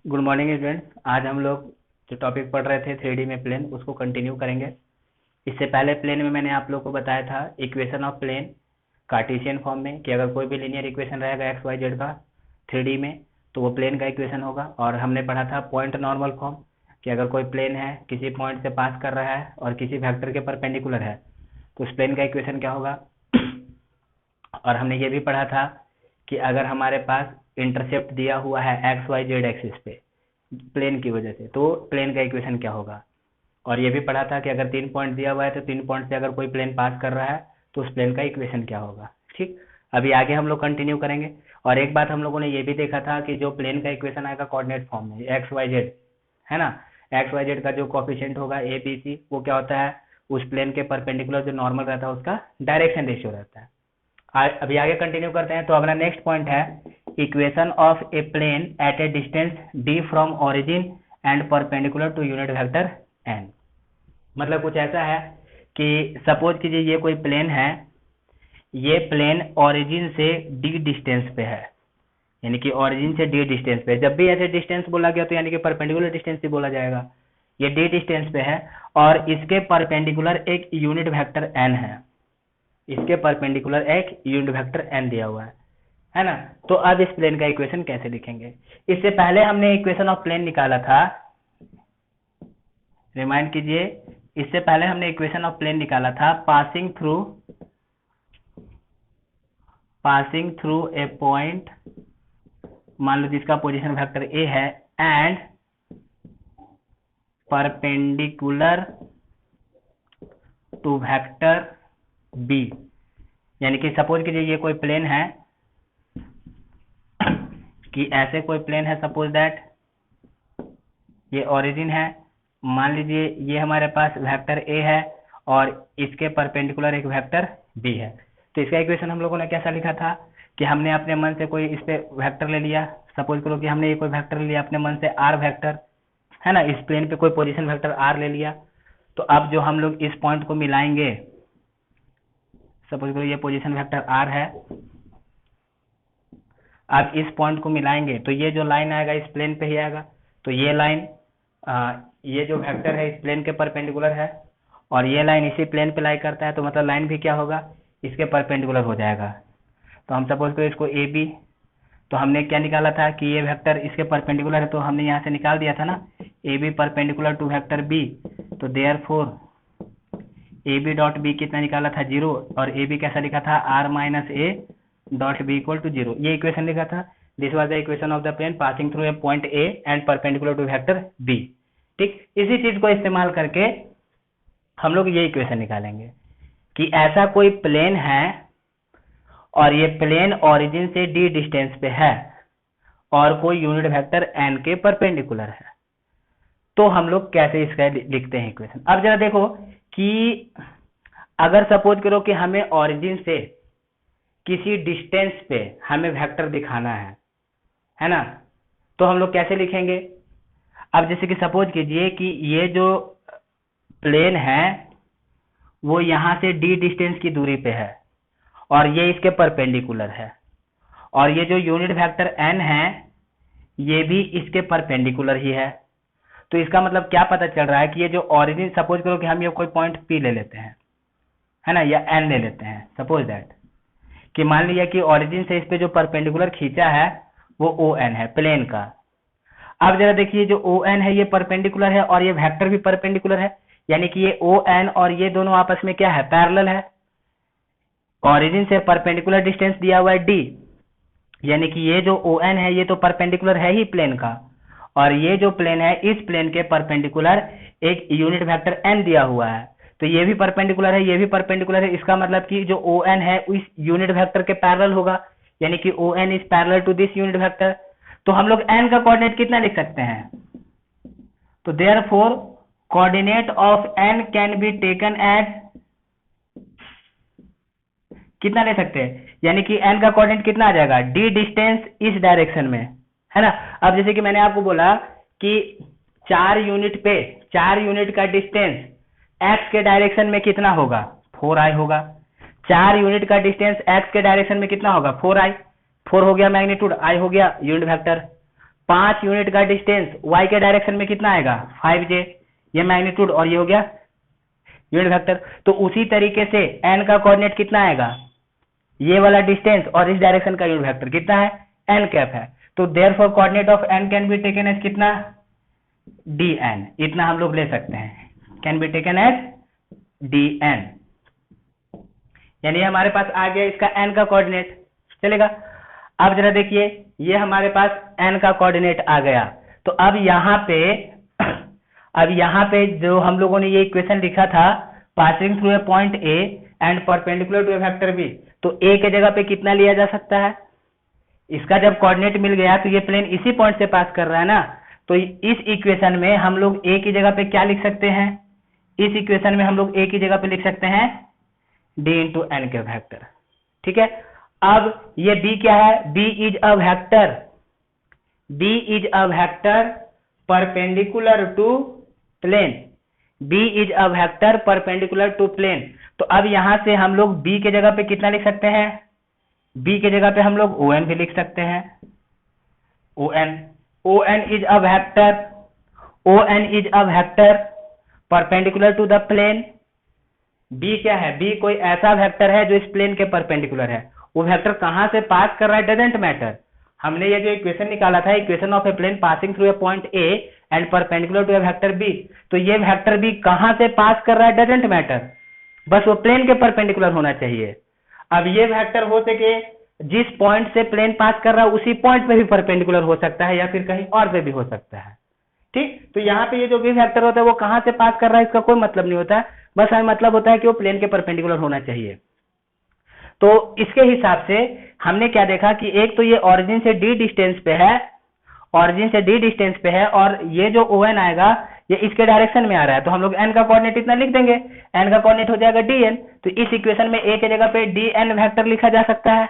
Good morning students. आज हम लोग जो टॉपिक पढ़ रहे थे 3D में प्लेन, उसको कंटिन्यू करेंगे। इससे पहले प्लेन में मैंने आप लोग को बताया था equation of plane cartesian form में, कि अगर कोई भी लीनियर इक्वेशन रहेगा एक्स वाई जेड का 3D में तो वो प्लेन का इक्वेशन होगा। और हमने पढ़ा था पॉइंट नॉर्मल फॉर्म, कि अगर कोई प्लेन है किसी पॉइंट से पास कर रहा है और किसी वेक्टर के परपेंडिकुलर है तो उस प्लेन का इक्वेशन क्या होगा। और हमने ये भी पढ़ा था कि अगर हमारे पास इंटरसेप्ट दिया हुआ है एक्स वाई जेड एक्सिस पे प्लेन की वजह से, तो प्लेन का इक्वेशन क्या होगा। और ये भी पढ़ा था कि अगर 3 पॉइंट दिया हुआ है तो 3 पॉइंट से अगर कोई प्लेन पास कर रहा है तो उस प्लेन का इक्वेशन क्या होगा। ठीक, अभी आगे हम लोग कंटिन्यू करेंगे। और एक बात हम लोगों ने ये भी देखा था कि जो प्लेन का इक्वेशन आएगा कोऑर्डिनेट फॉर्म में एक्स वाई जेड, है ना, एक्स वाई जेड का जो कोफिशिएंट होगा ए बी सी, वो क्या होता है, उस प्लेन के परपेंडिकुलर जो नॉर्मल रहता है उसका डायरेक्शन रेशियो रहता है। अभी आगे कंटिन्यू करते हैं। तो अपना नेक्स्ट पॉइंट है equation of a plane at a distance d from origin and perpendicular to unit vector n. मतलब कुछ ऐसा है कि सपोज कीजिए ये कोई प्लेन है, ये प्लेन ओरिजिन से डी डिस्टेंस पे है, यानी कि ओरिजिन से डी डिस्टेंस पे। जब भी ऐसे डिस्टेंस बोला गया तो यानी कि परपेंडिकुलर डिस्टेंस ही बोला जाएगा। ये डी डिस्टेंस पे है और इसके परपेंडिकुलर एक यूनिट वेक्टर एन है, इसके परपेंडिकुलर एक यूनिट वेक्टर एन दिया हुआ है ना। तो अब इस प्लेन का इक्वेशन कैसे लिखेंगे। इससे पहले हमने इक्वेशन ऑफ प्लेन निकाला था, रिमाइंड कीजिए, इससे पहले हमने इक्वेशन ऑफ प्लेन निकाला था पासिंग थ्रू ए पॉइंट, मान लो जिसका पोजीशन वेक्टर ए है, and perpendicular to vector b. यानी कि सपोज कीजिए ये कोई प्लेन है, कि ऐसे कोई प्लेन है, सपोज दैट ये ओरिजिन है, मान लीजिए ये हमारे पास वेक्टर ए है और इसके परपेंडिकुलर एक वेक्टर बी है। तो इसका इक्वेशन हम लोगों ने कैसा लिखा था कि हमने अपने मन से कोई इस पे वेक्टर ले लिया। सपोज करो कि हमने ये कोई वेक्टर ले लिया अपने मन से आर वेक्टर, है ना, इस प्लेन पे कोई पोजीशन वेक्टर आर ले लिया। तो अब जो हम लोग इस पॉइंट को मिलाएंगे, सपोज करो ये पोजीशन वेक्टर आर है, अब इस पॉइंट को मिलाएंगे तो ये जो लाइन आएगा इस प्लेन पे ही आएगा। तो ये लाइन ये जो वेक्टर है इस प्लेन के परपेंडिकुलर है और ये लाइन इसी प्लेन पे लाई करता है, तो मतलब लाइन भी क्या होगा, इसके परपेंडिकुलर हो जाएगा। तो हम सपोज करो इसको ए बी, तो हमने क्या निकाला था कि ये वेक्टर इसके परपेंडिकुलर है, तो हमने यहाँ से निकाल दिया था ना A B perpendicular to vector B. तो therefore A B dot B कितना निकाला था, 0, और ए बी कैसा लिखा था, r minus a dot b equal to 0। ये इक्वेशन लिखा था। This was the equation of the plane passing through a point a and perpendicular to vector b. ठीक, इसी चीज को इस्तेमाल करके हम लोग ये इक्वेशन निकालेंगे कि ऐसा कोई प्लेन है और ये प्लेन ओरिजिन से डी डिस्टेंस पे है और कोई यूनिट वेक्टर एन के परपेंडिकुलर है, तो हम लोग कैसे इसका लिखते हैं इक्वेशन। अब जरा देखो कि अगर सपोज करो कि हमें ओरिजिन से किसी डिस्टेंस पे हमें वेक्टर दिखाना है ना, तो हम लोग कैसे लिखेंगे। अब जैसे कि सपोज कीजिए कि ये जो प्लेन है वो यहां से डी डिस्टेंस की दूरी पे है और ये इसके परपेंडिकुलर है, और ये जो यूनिट वेक्टर एन है ये भी इसके परपेंडिकुलर ही है। तो इसका मतलब क्या पता चल रहा है कि ये जो ओरिजिन, सपोज करो कि हम ये कोई पॉइंट पी ले लेते हैं, है ना, या एन ले लेते हैं, सपोज दैट कि मान लिया कि ओरिजिन से इस पे जो परपेंडिकुलर खींचा है वो ओ एन है प्लेन का। अब जरा देखिए जो ओ एन है ये परपेंडिकुलर है और ये वेक्टर भी परपेंडिकुलर है, यानी कि ये ओ एन और ये दोनों आपस में क्या है, पैरेलल है। ओरिजिन से परपेंडिकुलर डिस्टेंस दिया हुआ है डी, यानी कि ये जो ओ एन है ये तो परपेंडिकुलर है ही प्लेन का, और ये जो प्लेन है इस प्लेन के परपेंडिकुलर एक यूनिट वेक्टर एन दिया हुआ है, तो ये भी परपेंडिकुलर है, ये भी परपेंडिकुलर है। इसका मतलब कि जो ओ एन है इस यूनिट वेक्टर के पैरेलल होगा, यानी कि o n is parallel to this unit vector. तो हम लोग एन का कोऑर्डिनेट कितना लिख सकते हैं, तो therefore coordinate of n can be taken as, कितना ले सकते हैं, यानी कि एन का कोऑर्डिनेट कितना आ जाएगा, डी डिस्टेंस इस डायरेक्शन में, है ना। अब जैसे कि मैंने आपको बोला कि 4 यूनिट का डिस्टेंस एक्स के डायरेक्शन में कितना होगा, 4i होगा। 4 यूनिट का डिस्टेंस एक्स के डायरेक्शन में कितना होगा, 4i। 4 हो गया मैग्नीट्यूड, i हो गया यूनिट वेक्टर। 5 यूनिट का डिस्टेंस y के डायरेक्शन में कितना आएगा 5j, ये मैग्नीट्यूड और ये हो गया यूनिट वेक्टर। तो उसी तरीके से n का कोऑर्डिनेट कितना आएगा, ये वाला डिस्टेंस और इस डायरेक्शन का यूनिट वेक्टर कितना है n कैप है। तो therefore coordinate of n can be taken as कितना dn, इतना हम लोग ले सकते हैं, can be taken as dn, यानी हमारे पास आ गया इसका n का कोऑर्डिनेट। चलेगा। अब जरा देखिए ये हमारे पास n का कोऑर्डिनेट आ गया। तो अब यहाँ पे जो हम लोगों ने ये इक्वेशन लिखा था passing through a point a and perpendicular to a vector b, तो a के जगह पे कितना लिया जा सकता है, इसका जब कोऑर्डिनेट मिल गया तो ये प्लेन इसी पॉइंट से पास कर रहा है ना, तो इस इक्वेशन में हम लोग a की जगह पे क्या लिख सकते हैं, इस इक्वेशन में हम लोग a की जगह पे लिख सकते हैं d इंटू एन के वेक्टर। ठीक है। अब ये b क्या है, b is a vector perpendicular to plane, b is a vector perpendicular to plane. तो अब यहां से हम लोग b के जगह पे कितना लिख सकते हैं, b के जगह पे हम लोग on भी लिख सकते हैं, on is a vector perpendicular to the plane. b क्या है, b कोई ऐसा वेक्टर है जो इस प्लेन के परपेंडिकुलर है, वो वेक्टर कहां से पास कर रहा है डजंट मैटर। हमने ये जो इक्वेशन निकाला था equation of a plane passing through a point a and perpendicular to a vector b, तो ये वेक्टर b कहां से पास कर रहा है डजंट मैटर, बस वो प्लेन के परपेंडिकुलर होना चाहिए। अब ये वेक्टर हो सके जिस पॉइंट से प्लेन पास कर रहा है उसी पॉइंट पे भी परपेंडिकुलर हो सकता है या फिर कहीं और पे भी हो सकता है। ठीक। तो यहाँ पे ये जो भी वेक्टर होता है वो कहां से पास कर रहा है इसका कोई मतलब नहीं होता है, बस हमें मतलब होता है कि वो प्लेन के परपेंडिकुलर होना चाहिए। तो इसके हिसाब से हमने क्या देखा कि एक तो ये ओरिजिन से d डिस्टेंस पे है, और ये जो ON आएगा ये इसके डायरेक्शन में आ रहा है, तो हम लोग n का कोऑर्डिनेट इतना लिख देंगे, n का कोऑर्डिनेट हो जाएगा dn। तो इस इक्वेशन में a के जगह पे dn वेक्टर लिखा जा सकता है।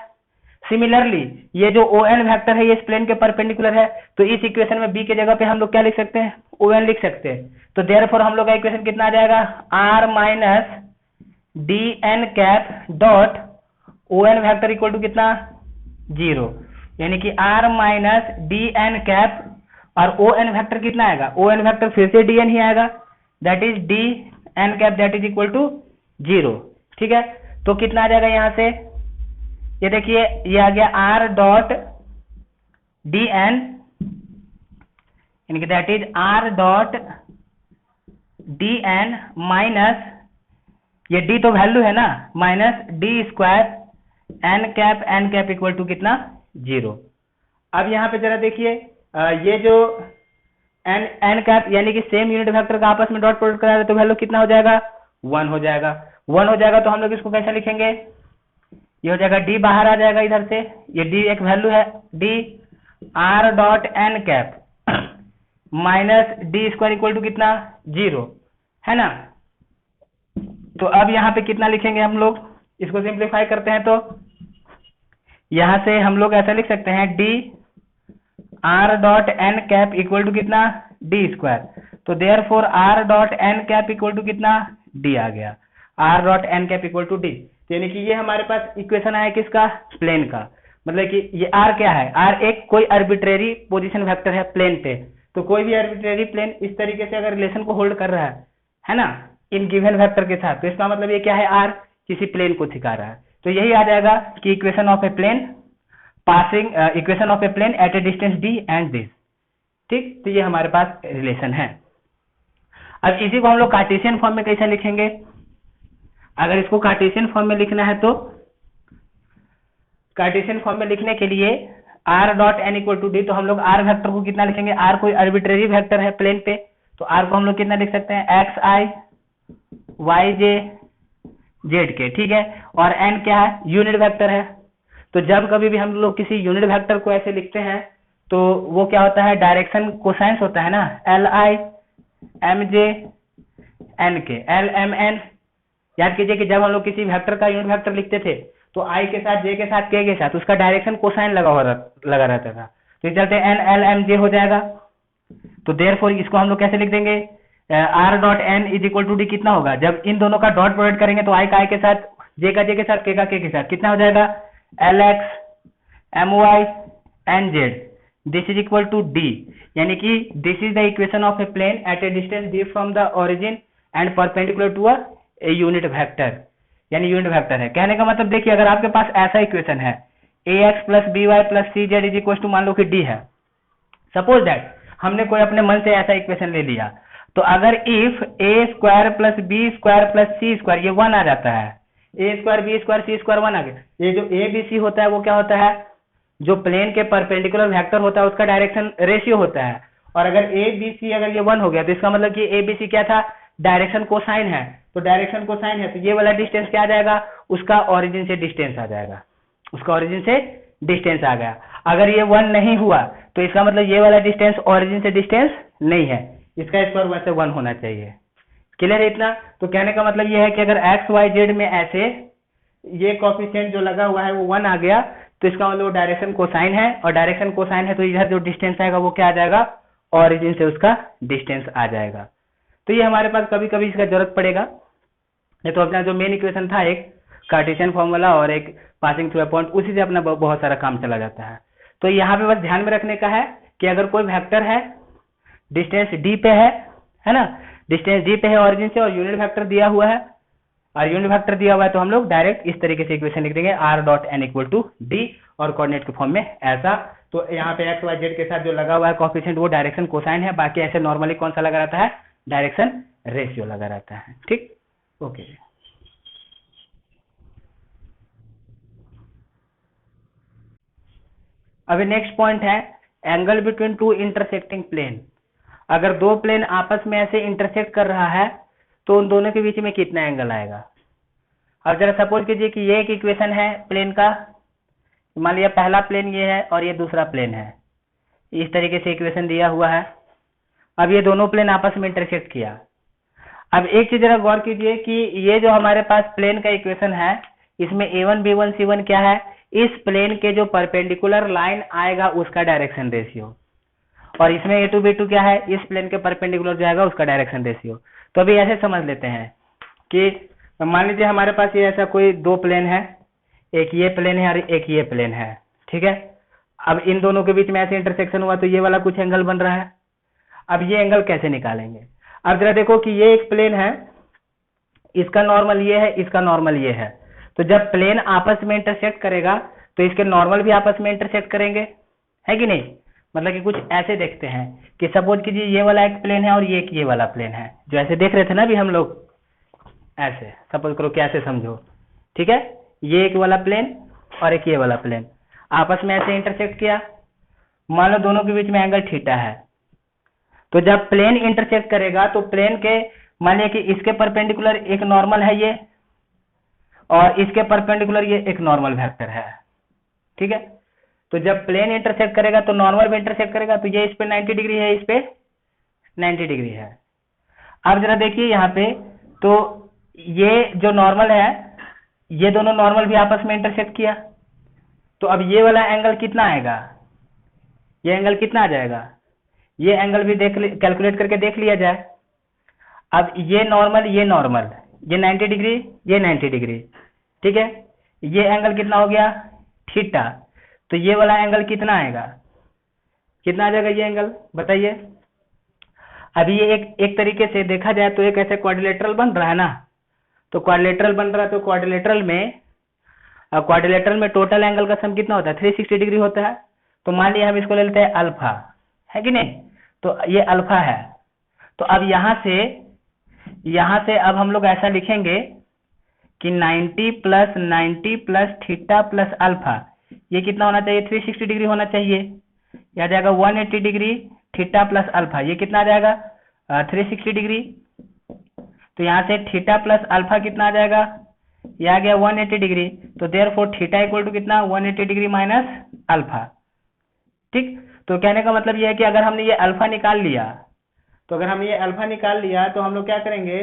सिमिलरली ये जो ON वेक्टर है ये इस प्लेन के परपेंडिकुलर है, तो इस इक्वेशन में b के जगह पे हम लोग क्या लिख सकते हैं, ON लिख सकते हैं। तो देयरफॉर हम लोग का इक्वेशन कितना आ जाएगा, r minus dn cap dot ON vector equal to कितना 0, यानी कि r माइनस dn कैप और ON वेक्टर कितना आएगा, ON वेक्टर फिर से dn ही आएगा, that is dn cap that is equal to 0। ठीक है। तो कितना आ जाएगा यहां से, ये देखिए ये आ गया r डॉट dn, यानी कि that is r dot dn minus ये d तो वैल्यू है ना, minus d square n cap equal to कितना 0। अब यहाँ पे जरा देखिए ये जो n कैप यानी कि सेम यूनिट वेक्टर का आपस में डॉट प्रोडक्ट करा तो वैल्यू कितना हो जाएगा 1 हो जाएगा। तो हम लोग इसको कैसे लिखेंगे, ये हो जाएगा d बाहर आ जाएगा इधर से, ये d एक वैल्यू है, d r dot n cap minus d square equal to कितना 0 है ना। तो अब यहाँ पे कितना लिखेंगे हम लोग, इसको सिंप्लीफाई करते हैं तो यहां से हम लोग ऐसा लिख सकते हैं d r dot n cap equal to कितना d स्क्वायर। तो therefore r dot n cap equal to कितना d आ गया, r dot n cap equal to d। यानी कि ये हमारे पास इक्वेशन आया किसका, प्लेन का, मतलब कि ये r क्या है, r एक कोई आर्बिट्रेरी पोजीशन वेक्टर है प्लेन पे। तो कोई भी आर्बिट्रेरी प्लेन इस तरीके से अगर रिलेशन को होल्ड कर रहा है ना इन गिवन वेक्टर के साथ, तो इसका मतलब ये क्या है, r किसी प्लेन को सिखा रहा है। तो यही आ जाएगा कि equation of a plane at a distance d and this. ठीक। तो ये हमारे पास रिलेशन है। अब इसी को हम लोग कार्टेशियन फॉर्म में कैसे लिखेंगे, अगर इसको कार्टेशियन फॉर्म में लिखना है तो कार्टेशियन फॉर्म में लिखने के लिए r dot n equal to d, तो हम लोग r वेक्टर को कितना लिखेंगे, r कोई आर्बिट्रेरी वेक्टर है प्लेन पे, तो r को हम लोग कितना लिख सकते हैं xi yj zk। ठीक है। और n क्या है, यूनिट वेक्टर है। तो जब कभी भी हम लोग किसी यूनिट वेक्टर को ऐसे लिखते हैं तो वो क्या होता है, डायरेक्शन कोसाइंस होता है ना, li mj nk lmn। याद कीजिए कि जब हम लोग किसी वेक्टर का यूनिट वेक्टर लिखते थे तो i के साथ j के साथ k के साथ उसका डायरेक्शन कोसाइन लगा रहता था, तो इस चलते n l m j हो जाएगा। तो देयरफॉर इसको हम लोग कैसे लिख देंगे, r dot n is equal to d कितना होगा, जब इन दोनों का डॉट प्रोडक्ट करेंगे तो i का i के साथ, j का j के साथ, k का k के साथ कितना हो जाएगा, lx my nz this is equal to d, यानी कि this is the equation of a plane at a distance d from the origin and perpendicular to a unit vector, यानी यूनिट वेक्टर है। कहने का मतलब देखिए, अगर आपके पास ऐसा इक्वेशन है ax plus b y plus c z is equal to, मान लो कि डी है, सपोज दैट हमने कोई अपने मन से ऐसा इक्वेशन ले लिया, तो अगर if a square plus b square plus c square ये 1 आ जाता है, a square b square c square 1 आ गया, ये जो ए बी सी होता है वो क्या होता है, जो प्लेन के परपेंडिकुलर वेक्टर होता है उसका डायरेक्शन रेशियो होता है। और अगर ए बी सी अगर ये 1 हो गया तो इसका मतलब कि ए बी सी क्या था, डायरेक्शन कोसाइन है, तो डायरेक्शन कोसाइन है तो ये वाला डिस्टेंस क्या आ जाएगा, उसका ओरिजिन से डिस्टेंस आ जाएगा, उसका ओरिजिन से डिस्टेंस आ गया। अगर ये 1 नहीं हुआ तो इसका मतलब ये वाला डिस्टेंस ओरिजिन से डिस्टेंस नहीं है, इसका स्क्वायर वैसे 1 होना चाहिए। क्लियर है इतना? तो कहने का मतलब ये है कि अगर एक्स वाई जेड में ऐसे ये कोफिशिएंट जो लगा हुआ है वो 1 आ गया तो इसका मतलब डायरेक्शन कोसाइन है, और डायरेक्शन कोसाइन है तो इधर जो डिस्टेंस आएगा वो क्या आ जाएगा, ओरिजिन से उसका डिस्टेंस आ जाएगा। तो ये हमारे पास कभी कभी इसका जरूरत पड़ेगा। ये तो अपना जो मेन इक्वेशन था एक कार्टेशियन फॉर्मूला और एक पासिंग थ्रू अ पॉइंट, उसी से अपना बहुत सारा काम चला जाता है। तो यहाँ पे बस ध्यान में रखने का है कि अगर कोई वेक्टर है डिस्टेंस डी पे है ना, डिस्टेंस डी पे है ओरिजिन से और यूनिट वेक्टर दिया हुआ है, और यूनिट वेक्टर दिया हुआ है तो हम लोग डायरेक्ट इस तरीके से इक्वेशन लिख देंगे r dot n equal to d, और कोऑर्डिनेट के फॉर्म में ऐसा। तो यहाँ पे एक्स वाई जेड के साथ जो लगा हुआ है कोएफिशिएंट वो डायरेक्शन कोसाइन है, बाकी ऐसे नॉर्मली कौन सा लगा रहता है, डायरेक्शन रेशियो लगा रहता है। ठीक, ओके। अभी नेक्स्ट पॉइंट है angle between two intersecting plane. अगर दो प्लेन आपस में ऐसे इंटरसेक्ट कर रहा है तो उन दोनों के बीच में कितना एंगल आएगा। अब जरा सपोज कीजिए कि ये एक इक्वेशन है प्लेन का, मान लिया पहला प्लेन ये है और ये दूसरा प्लेन है, इस तरीके से इक्वेशन दिया हुआ है। अब ये दोनों प्लेन आपस में इंटरसेक्ट किया। अब एक चीज जरा गौर कीजिए कि ये जो हमारे पास प्लेन का इक्वेशन है इसमें a1 b1 c1 क्या है, इस प्लेन के जो परपेंडिकुलर लाइन आएगा उसका डायरेक्शन रेशियो, और इसमें a2 b2 क्या है, इस प्लेन के परपेंडिकुलर जो आएगा उसका डायरेक्शन रेशियो। तो अभी ऐसे समझ लेते हैं कि मान लीजिए हमारे पास ये ऐसा कोई दो प्लेन है, एक ये प्लेन है और एक ये प्लेन है, ठीक है। अब इन दोनों के बीच में ऐसे इंटरसेक्शन हुआ तो ये वाला कुछ एंगल बन रहा है। अब ये एंगल कैसे निकालेंगे, अब जरा देखो कि ये एक प्लेन है, इसका नॉर्मल ये है, इसका नॉर्मल ये है, तो जब प्लेन आपस में इंटरसेक्ट करेगा तो इसके नॉर्मल भी आपस में इंटरसेक्ट करेंगे, है कि नहीं। मतलब कि कुछ ऐसे देखते हैं कि सपोज कीजिए ये वाला एक प्लेन है और ये वाला प्लेन है, जो ऐसे देख रहे थे ना अभी हम लोग, ऐसे सपोज करो कि ऐसे समझो, ठीक है। ये एक वाला प्लेन और एक ये वाला प्लेन आपस में ऐसे इंटरसेक्ट किया, मान लो दोनों के बीच में एंगल थीटा है। तो जब प्लेन इंटरसेक्ट करेगा तो प्लेन के मान लिया कि इसके परपेंडिकुलर एक नॉर्मल है ये, और इसके परपेंडिकुलर ये एक नॉर्मल वेक्टर है, ठीक है। तो जब प्लेन इंटरसेक्ट करेगा तो नॉर्मल भी इंटरसेक्ट करेगा, तो ये इस पे 90 डिग्री है, इस पे 90 डिग्री है। अब जरा देखिए यहाँ पे, तो ये जो नॉर्मल है ये दोनों नॉर्मल भी आपस में इंटरसेक्ट किया, तो अब ये वाला एंगल कितना आएगा, ये एंगल कितना आ जाएगा, ये एंगल भी कैलकुलेट करके देख लिया जाए। अब ये नॉर्मल, ये 90 डिग्री, ये 90 डिग्री, ठीक है। ये एंगल कितना हो गया, थीटा, तो ये वाला एंगल कितना आएगा, कितना आ जाएगा ये एंगल, बताइए। अभी ये एक तरीके से देखा जाए तो एक ऐसे क्वाड्रिलेटरल बन रहा है ना, तो क्वाड्रिलेटरल बन रहा है, तो क्वाड्रिलेटरल में टोटल एंगल का सम कितना होता है, 360 डिग्री होता है। तो मान लिया हम इसको ले लेते हैं अल्फा, है कि नहीं, तो ये अल्फा है। तो अब यहाँ से अब हम लोग ऐसा लिखेंगे कि 90 प्लस थीटा प्लस अल्फा, ये कितना होना चाहिए, 360 डिग्री होना चाहिए। यह आ जाएगा 180 डिग्री थीटा प्लस अल्फा, ये कितना आ जाएगा 360 डिग्री। तो यहाँ से थीटा प्लस अल्फा कितना आ जाएगा, ये आ गया 180 डिग्री। तो देयरफॉर थीटा इक्वल टू कितना, 180 डिग्री माइनस अल्फा, ठीक। तो कहने का मतलब ये है कि अगर हमने ये अल्फा निकाल लिया, तो अगर हम ये अल्फा निकाल लिया तो हम लोग क्या करेंगे,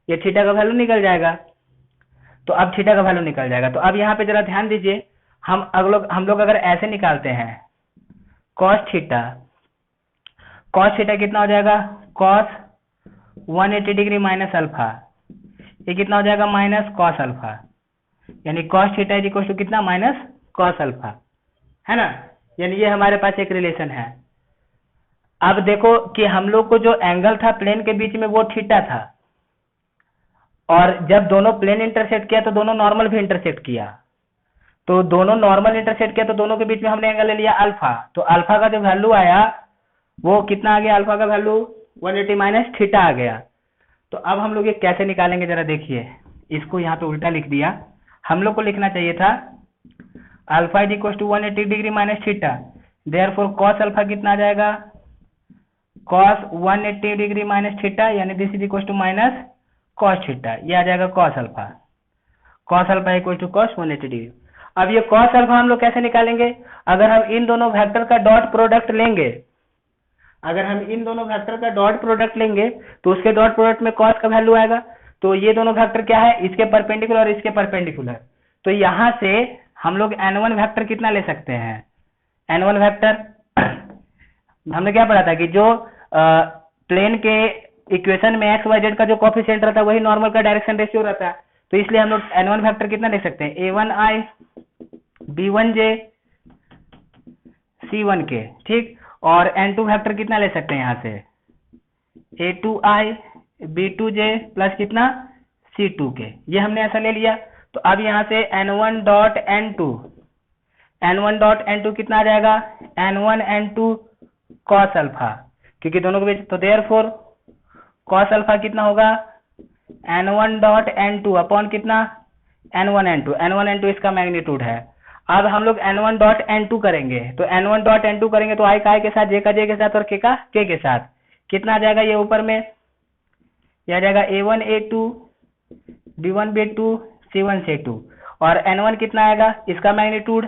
ये थीटा का वैल्यू निकल जाएगा। तो अब थीटा का वैल्यू निकल जाएगा, तो अब यहाँ पे जरा ध्यान दीजिए, हम लोग अगर ऐसे निकालते हैं कॉस थीटा कितना हो जाएगा, कॉस 180 डिग्री माइनस अल्फा, ये कितना हो जाएगा, माइनस कॉस अल्फा, यानी cos theta is equal to कितना, माइनस कॉस अल्फा, है ना। यानी ये हमारे पास एक रिलेशन है। अब देखो कि हम लोग को जो एंगल था प्लेन के बीच में वो थीटा था, और जब दोनों प्लेन इंटरसेक्ट किया तो दोनों नॉर्मल भी इंटरसेक्ट किया, तो दोनों नॉर्मल इंटरसेक्ट किया तो दोनों के बीच में हमने एंगल ले लिया अल्फा। तो अल्फा का जो वैल्यू आया वो कितना आ गया, अल्फा का वैल्यू 180 माइनस थीटा आ गया। तो अब हम लोग ये कैसे निकालेंगे जरा देखिए, इसको यहाँ पे उल्टा लिख दिया। हम लोग को लिखना चाहिए था alpha is equal to 180 degree minus theta, therefore cos alpha कितना आ जाएगा, कॉस 180 डिग्री माइनस थीटा, यानी this is equal to minus cos theta, ये आ जाएगा cos alpha. Cos alpha equal to cos 180 degree. अब ये कॉस अल्फा हम लोग कैसे निकालेंगे, अगर हम इन दोनों वेक्टर का डॉट प्रोडक्ट लेंगे, अगर हम इन दोनों वेक्टर का डॉट प्रोडक्ट लेंगे तो उसके डॉट प्रोडक्ट में कॉस का वैल्यू आएगा। तो ये दोनों वेक्टर क्या है, इसके परपेंडिकुलर और इसके परपेंडिकुलर। तो यहां से हम लोग n1 वेक्टर कितना ले सकते हैं, n1 वेक्टर हमने क्या पढ़ा था कि जो प्लेन के इक्वेशन में एक्स वाई जेड का जो कोफिशिएंट रहता है वही नॉर्मल का डायरेक्शन रेशियो रहता है। तो इसलिए हम लोग n1 वेक्टर कितना ले सकते हैं, a1i b1j c1k, ठीक। और n2 वेक्टर कितना ले सकते हैं यहाँ से, a2i b2j प्लस कितना c2k, ये हमने ऐसा ले लिया। तो अब यहाँ से n1 डॉट n2 कितना आ जाएगा, n1 n2 cos अल्फा, क्योंकि दोनों के बीच, तो देयरफॉर cos अल्फा कितना होगा, n1 डॉट n2 अपॉन कितना n1 n2 इसका मैग्नीट्यूड है। अब हम लोग n1 डॉट n2 करेंगे, तो n1 डॉट n2 करेंगे तो i का i के साथ, j का j के साथ और k का k के साथ, कितना आ जाएगा, ये ऊपर में यह आ जाएगा a1 a2 b1 b2 c1 c2, और n1 कितना आएगा, इसका magnitude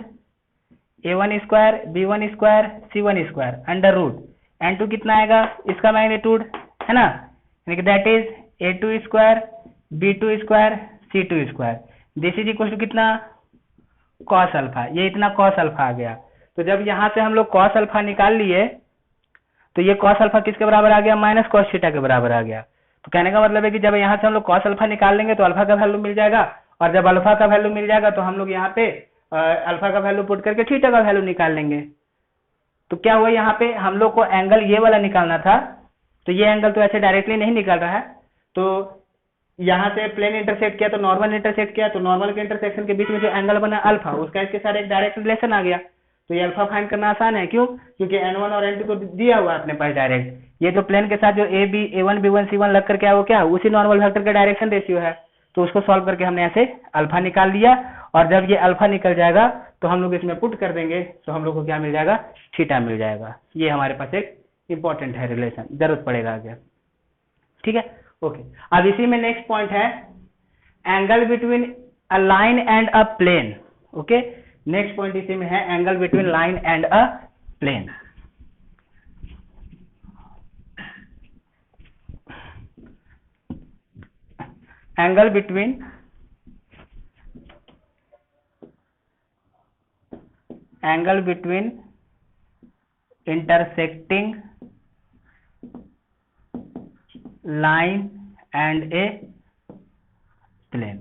a1 square b1 square c1 square under root n2 कितना आएगा, इसका मैग्नीट्यूड है ना, that is a2 square b2 square c2 square, this is equal to कितना कॉस अल्फा, ये इतना कॉस अल्फा आ गया। तो जब यहाँ से हम लोग कॉस अल्फा निकाल लिए तो ये कॉस अल्फा किसके बराबर आ गया, माइनस कॉस थीटा के बराबर आ गया। तो कहने का मतलब है कि जब यहाँ से हम लोग कॉस अल्फा निकाल लेंगे तो अल्फा का वैल्यू मिल जाएगा, और जब अल्फा का वैल्यू मिल जाएगा तो हम लोग यहाँ पे अल्फा का वैल्यू पुट करके थीटा का वैल्यू निकाल लेंगे। तो क्या हुआ, यहाँ पे हम लोग को एंगल ये वाला निकालना था, तो ये एंगल तो ऐसे डायरेक्टली नहीं निकल रहा है, तो यहाँ से प्लेन इंटरसेक्ट किया तो नॉर्मल इंटरसेक्ट किया, तो नॉर्मल के इंटरसेक्शन के बीच में जो एंगल बना अल्फा, उसका इसके साथ एक डायरेक्ट रिलेशन आ गया। तो ये अल्फा फाइंड करना आसान है, क्यों, क्योंकि n1 और n2 को दिया हुआ है अपने पास डायरेक्ट, ये जो प्लेन के साथ जो a1 b1 c1 लग करके वो क्या, उसी नॉर्मल वेक्टर का डायरेक्शन रेशियो है। तो उसको सॉल्व करके हमने ऐसे अल्फा निकाल लिया, और जब ये अल्फा निकल जाएगा तो हम लोग इसमें पुट कर देंगे तो हम लोग को क्या मिल जाएगा, थीटा मिल जाएगा। ये हमारे पास एक इंपॉर्टेंट है रिलेशन, जरूरत पड़ेगा आगे, ठीक है, ओके। अब इसी में नेक्स्ट पॉइंट है angle between a line and a plane, okay. Next point इसी में है angle between line and a plane. Angle between intersecting line and a plane.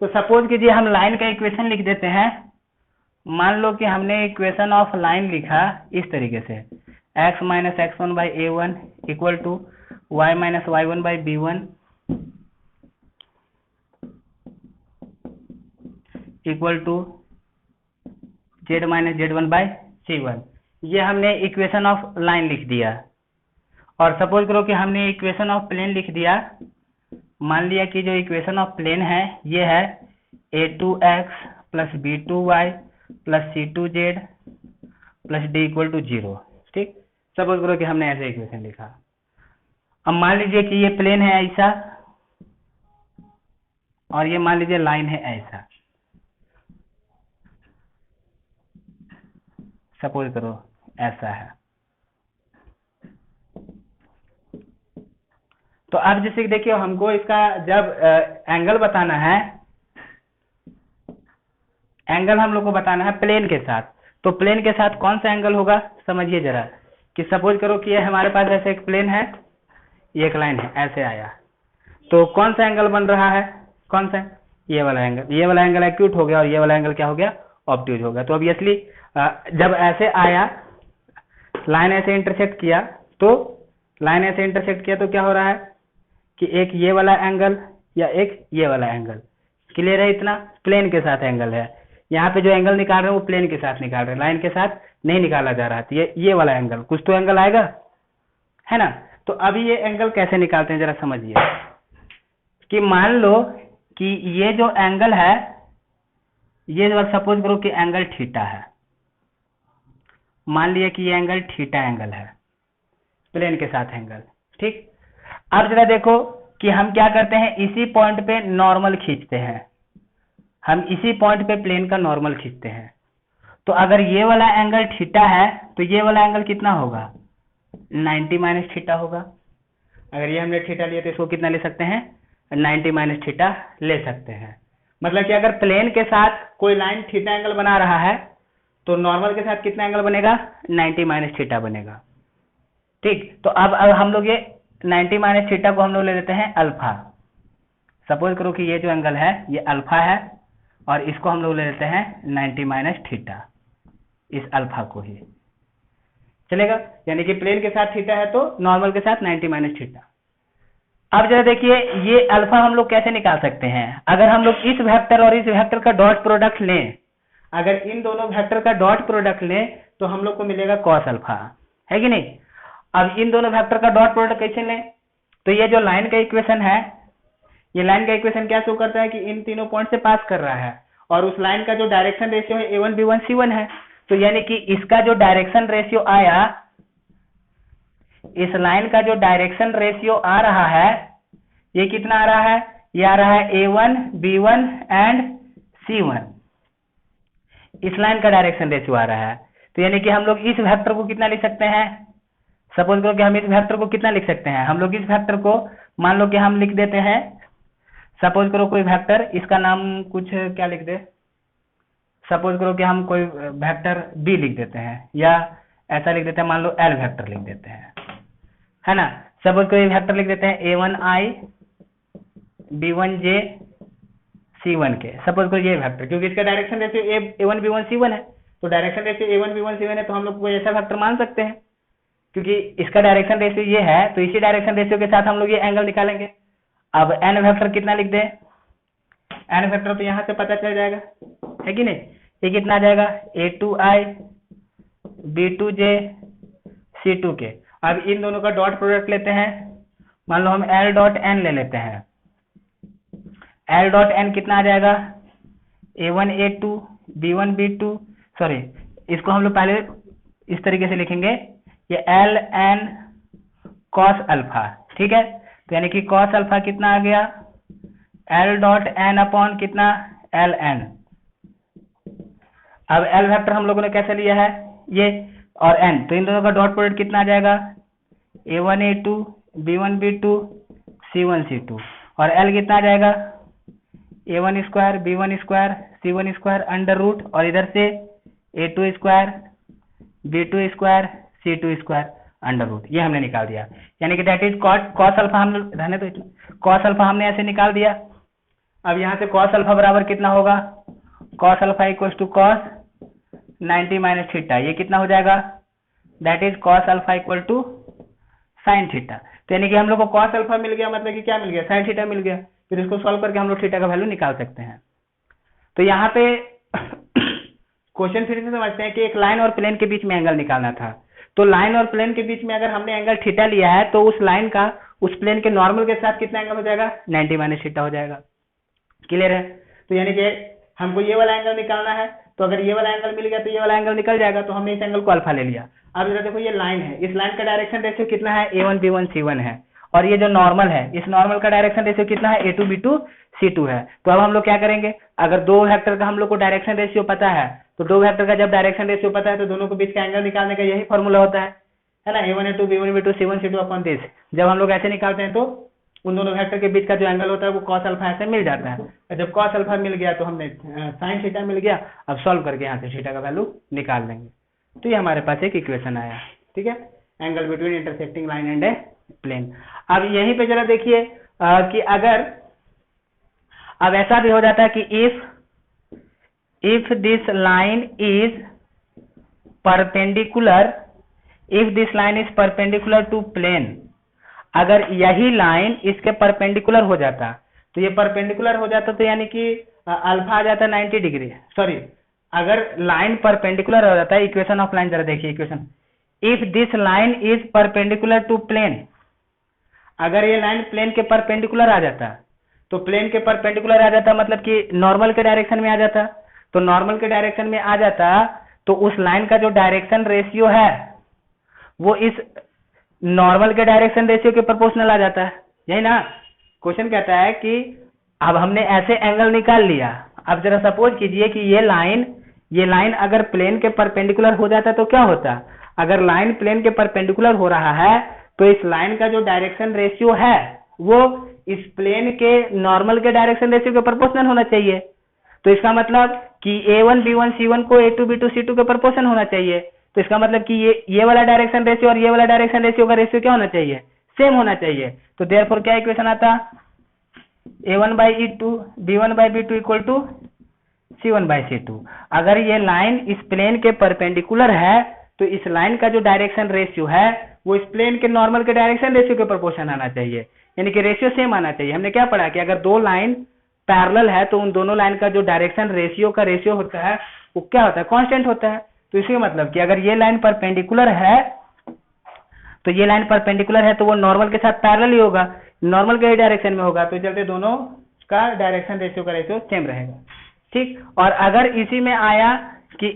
तो सपोज कीजिए हम लाइन का इक्वेशन लिख देते हैं। मान लो कि हमने इक्वेशन ऑफ लाइन लिखा इस तरीके से, x minus x1 by a1 equal to y minus y1 by b1 equal to z minus z1 by c1। ये हमने इक्वेशन ऑफ लाइन लिख दिया। और सपोज करो कि हमने इक्वेशन ऑफ प्लेन लिख दिया। मान लिया कि जो इक्वेशन ऑफ प्लेन है ये है a2x plus b2y plus c2z plus d equal to 0, ठीक। सपोज करो कि हमने ऐसे इक्वेशन लिखा। अब मान लीजिए कि ये प्लेन है ऐसा, और ये मान लीजिए लाइन है ऐसा, सपोज करो ऐसा है। तो अब जैसे कि देखिए हमको इसका जब एंगल बताना है, एंगल हम लोग को बताना है प्लेन के साथ, तो प्लेन के साथ कौन सा एंगल होगा समझिए जरा। कि सपोज करो कि ये हमारे पास ऐसे एक प्लेन है, ये एक लाइन है, ऐसे आया, तो कौन सा एंगल बन रहा है, कौन सा, ये वाला एंगल। ये वाला एंगल एक्यूट हो गया और ये वाला एंगल क्या हो गया, ऑब्ट्यूज होगा। तो ऑब्वियसली जब ऐसे आया, लाइन ऐसे इंटरसेक्ट किया, तो क्या हो रहा है कि एक ये वाला एंगल या एक ये वाला एंगल, क्लियर है इतना, प्लेन के साथ एंगल है। यहाँ पे जो एंगल निकाल रहे हैं वो प्लेन के साथ निकाल रहे हैं, लाइन के साथ नहीं निकाला जा रहा। तो ये वाला एंगल, कुछ तो एंगल आएगा, है ना। तो अभी ये एंगल कैसे निकालते हैं जरा समझिए, कि मान लो कि ये जो एंगल है, ये सपोज करो कि एंगल थीटा है, मान लिया कि ये एंगल थीटा एंगल है, प्लेन के साथ एंगल, ठीक। अब जरा देखो कि हम क्या करते हैं, इसी पॉइंट पे नॉर्मल खींचते हैं, हम इसी पॉइंट पे प्लेन का नॉर्मल खींचते हैं। तो अगर ये वाला एंगल थीटा है तो ये वाला एंगल कितना होगा, 90 माइनस थीटा होगा। अगर ये हमने थीटा लिया तो इसको कितना ले सकते हैं, 90 माइनस थीटा ले सकते हैं। मतलब कि अगर प्लेन के साथ कोई लाइन थीटा एंगल बना रहा है तो नॉर्मल के साथ कितना एंगल बनेगा, 90 माइनस थीटा बनेगा, ठीक। तो अब हम लोग ये 90 माइनस थीटा को हम लोग ले लेते हैं अल्फा। सपोज करो कि ये जो एंगल है ये अल्फा है, और इसको हम लोग ले लेते हैं 90 माइनस थीटा, इस अल्फा को ही चलेगा। यानी कि प्लेन के साथ थीटा है तो नॉर्मल के साथ 90 माइनस थीटा। अब जरा देखिए ये अल्फा हम लोग कैसे निकाल सकते हैं, अगर हम लोग इस वेक्टर और इस वेक्टर का डॉट प्रोडक्ट लें, अगर इन दोनों वेक्टर का डॉट प्रोडक्ट लें तो हम लोग को मिलेगा कॉस अल्फा, है कि नहीं। अब इन दोनों वेक्टर का डॉट प्रोडक्ट कैसे लें, तो ये जो लाइन का इक्वेशन है, ये लाइन का इक्वेशन क्या शो करता है कि इन तीनों पॉइंट से पास कर रहा है, और उस लाइन का जो डायरेक्शन रेशियो है a1 b1 c1 है। तो यानी कि इसका जो डायरेक्शन रेशियो आया, इस लाइन का जो डायरेक्शन रेशियो आ रहा है, ये कितना आ रहा है, ये आ रहा है a1 b1 एंड c1, इस लाइन का डायरेक्शन रेशियो आ रहा है। तो यानी कि हम लोग इस वेक्टर को कितना लिख सकते हैं, सपोज करो कि हम इस वेक्टर को कितना लिख सकते हैं, हम लोग इस वेक्टर को मान लो कि हम लिख देते हैं, सपोज करो कोई वेक्टर, इसका नाम कुछ क्या लिख दे, सपोज करो कि हम कोई वेक्टर बी लिख देते हैं, या ऐसा लिख देते हैं, मान लो एल वेक्टर लिख देते हैं, है ना। सपोज कोई वेक्टर लिख देते हैं a1i b1j c1 के, सपोज करो ये वेक्टर, क्योंकि इसका direction ratio a1 b1 c1 है, तो direction ratio a1 b1 c1 है, तो हम लोग कोई ऐसा वेक्टर मान सकते हैं, क्योंकि इसका डायरेक्शन रेशियो ये है, तो इसी डायरेक्शन रेशियो के साथ हम लोग ये एंगल निकालेंगे। अब एन वेक्टर कितना लिख दे, एन वेक्टर तो यहां से पता चल जाएगा, है कि नहीं। ये कितना आ जाएगा, a2i b2j c2 के। अब इन दोनों का डॉट प्रोडक्ट लेते हैं, मान लो हम l डॉट n ले लेते हैं, l डॉट n कितना आ जाएगा, a1 a2 b1 b2, sorry इसको हम लोग पहले इस तरीके से लिखेंगे, ये l n cos अल्फा, ठीक है। तो यानी कि cos अल्फा कितना आ गया, l डॉट n अपॉन कितना, l n। अब l वेक्टर हम लोगों ने कैसे लिया है, ये और n, तो इन दोनों का डॉट प्रोडक्ट कितना आ जाएगा, a1 a2 b1 b2 c1 c2, और l कितना आ जाएगा, a1 square b1 square c1 square under root, और इधर से a2 square b2 square c2 square under root, ये हमने निकाल दिया। यानी कि दैट इज कॉस अल्फा, हम रहने दो, कॉस अल्फा हमने ऐसे निकाल दिया। अब यहाँ से कॉस अल्फा बराबर कितना होगा, cos alpha equal to cos 90 minus theta, ये कितना हो जाएगा, that is cos alpha equal to sine theta. तो यानी कि हम लोग को कॉस अल्फा मिल गया, मतलब कि क्या मिल गया, साइन थीटा मिल गया। फिर इसको सॉल्व करके हम लोग थीटा का वैल्यू निकाल सकते हैं। तो यहाँ पे क्वेश्चन फिर से समझते हैं कि एक लाइन और प्लेन के बीच में एंगल निकालना था। तो लाइन और प्लेन के बीच में अगर हमने एंगल थीटा लिया है तो उस लाइन का उस प्लेन के नॉर्मल के साथ कितना एंगल हो जाएगा, 90 माइनस थीटा हो जाएगा। क्लियर है। तो यानी कि हमको ये वाला एंगल निकालना है, तो अगर ये वाला एंगल मिल गया तो ये वाला एंगल निकल जाएगा, तो हमने इस एंगल को अल्फा ले लिया। अब जरा देखो ये लाइन है, इस लाइन का डायरेक्शन रेशियो कितना है, a1 b1 c1 है, और ये जो नॉर्मल है इस नॉर्मल का डायरेक्शन रेशियो कितना है, a2 b2 c2 है। तो अब हम लोग क्या करेंगे, अगर दो वेक्टर का हम लोग को डायरेक्शन रेशियो पता है, तो दो वेक्टर का जब डायरेक्शन रेशियो पता है तो दोनों के बीच का एंगल निकालने का यही फॉर्मूला होता है ना, a1 a2 b1 b2 c1 c2 upon this. जब हम लोग ऐसे निकालते हैं तो उन दोनों वेक्टर के बीच का जो एंगल होता है वो cos अल्फा ऐसे मिल जाता है। और जब cos अल्फा मिल गया तो हमने sin थीटा मिल गया। अब सॉल्व करके यहाँ से थीटा का वैल्यू निकाल देंगे। तो ये हमारे पास एक इक्वेशन आया, ठीक है, angle between intersecting line and a plane. अब यहीं पे जरा देखिए कि अगर अब ऐसा भी हो जाता है कि if if this line is perpendicular, if this line is perpendicular to plane, अगर यही लाइन इसके परपेंडिकुलर हो जाता, तो ये परपेंडिकुलर हो जाता तो यानी कि अल्फा आ जाता 90 डिग्री, सॉरी अगर लाइन परपेंडिकुलर हो जाता है, इक्वेशन ऑफ लाइन जरा देखिए equation, if this line is perpendicular to plane, अगर ये लाइन प्लेन के परपेंडिकुलर आ जाता, तो प्लेन के परपेंडिकुलर आ जाता मतलब कि नॉर्मल के डायरेक्शन में आ जाता, तो नॉर्मल के डायरेक्शन में आ जाता तो उस लाइन का जो डायरेक्शन रेशियो है वो इस नॉर्मल के डायरेक्शन रेशियो के प्रोपोर्शनल आ जाता है, यही ना। क्वेश्चन कहता है कि अब हमने ऐसे एंगल निकाल लिया, अब जरा सपोज कीजिए कि ये लाइन अगर प्लेन के परपेंडिकुलर हो जाता तो क्या होता, अगर लाइन प्लेन के परपेंडिकुलर हो रहा है तो इस लाइन का जो डायरेक्शन रेशियो है वो इस प्लेन के नॉर्मल के डायरेक्शन रेशियो के प्रोपोर्शनल होना चाहिए। तो इसका मतलब कि A1 B1 C1 को A2 B2 C2 के प्रोपोर्शन होना चाहिए, तो इसका मतलब कि ये वाला डायरेक्शन रेशियो और ये वाला डायरेक्शन रेशियो का रेशियो क्या होना चाहिए, सेम होना चाहिए। तो देयरफॉर क्या इक्वेशन आता, A1 by E2 B1 by B2 equal to C1 by C2। अगर ये लाइन इस प्लेन के परपेंडिकुलर है तो इस लाइन का जो डायरेक्शन रेशियो है वो इस प्लेन के नॉर्मल के डायरेक्शन रेशियो के प्रोपोर्शन आना चाहिए, यानी कि रेशियो सेम आना चाहिए। हमने क्या पढ़ा कि अगर दो लाइन पैरेलल है तो उन दोनों लाइन का जो डायरेक्शन रेशियो का रेशियो होता है वो क्या होता है, कांस्टेंट होता है। तो इसका मतलब कि अगर ये लाइन परपेंडिकुलर है तो ये लाइन परपेंडिकुलर है तो वो नॉर्मल के साथ पैरेलल ही होगा, नॉर्मल के ही डायरेक्शन में होगा, तो चलते दोनों का डायरेक्शन रेशियो का रेशियो सेम रहेगा, ठीक। और अगर इसी में आया कि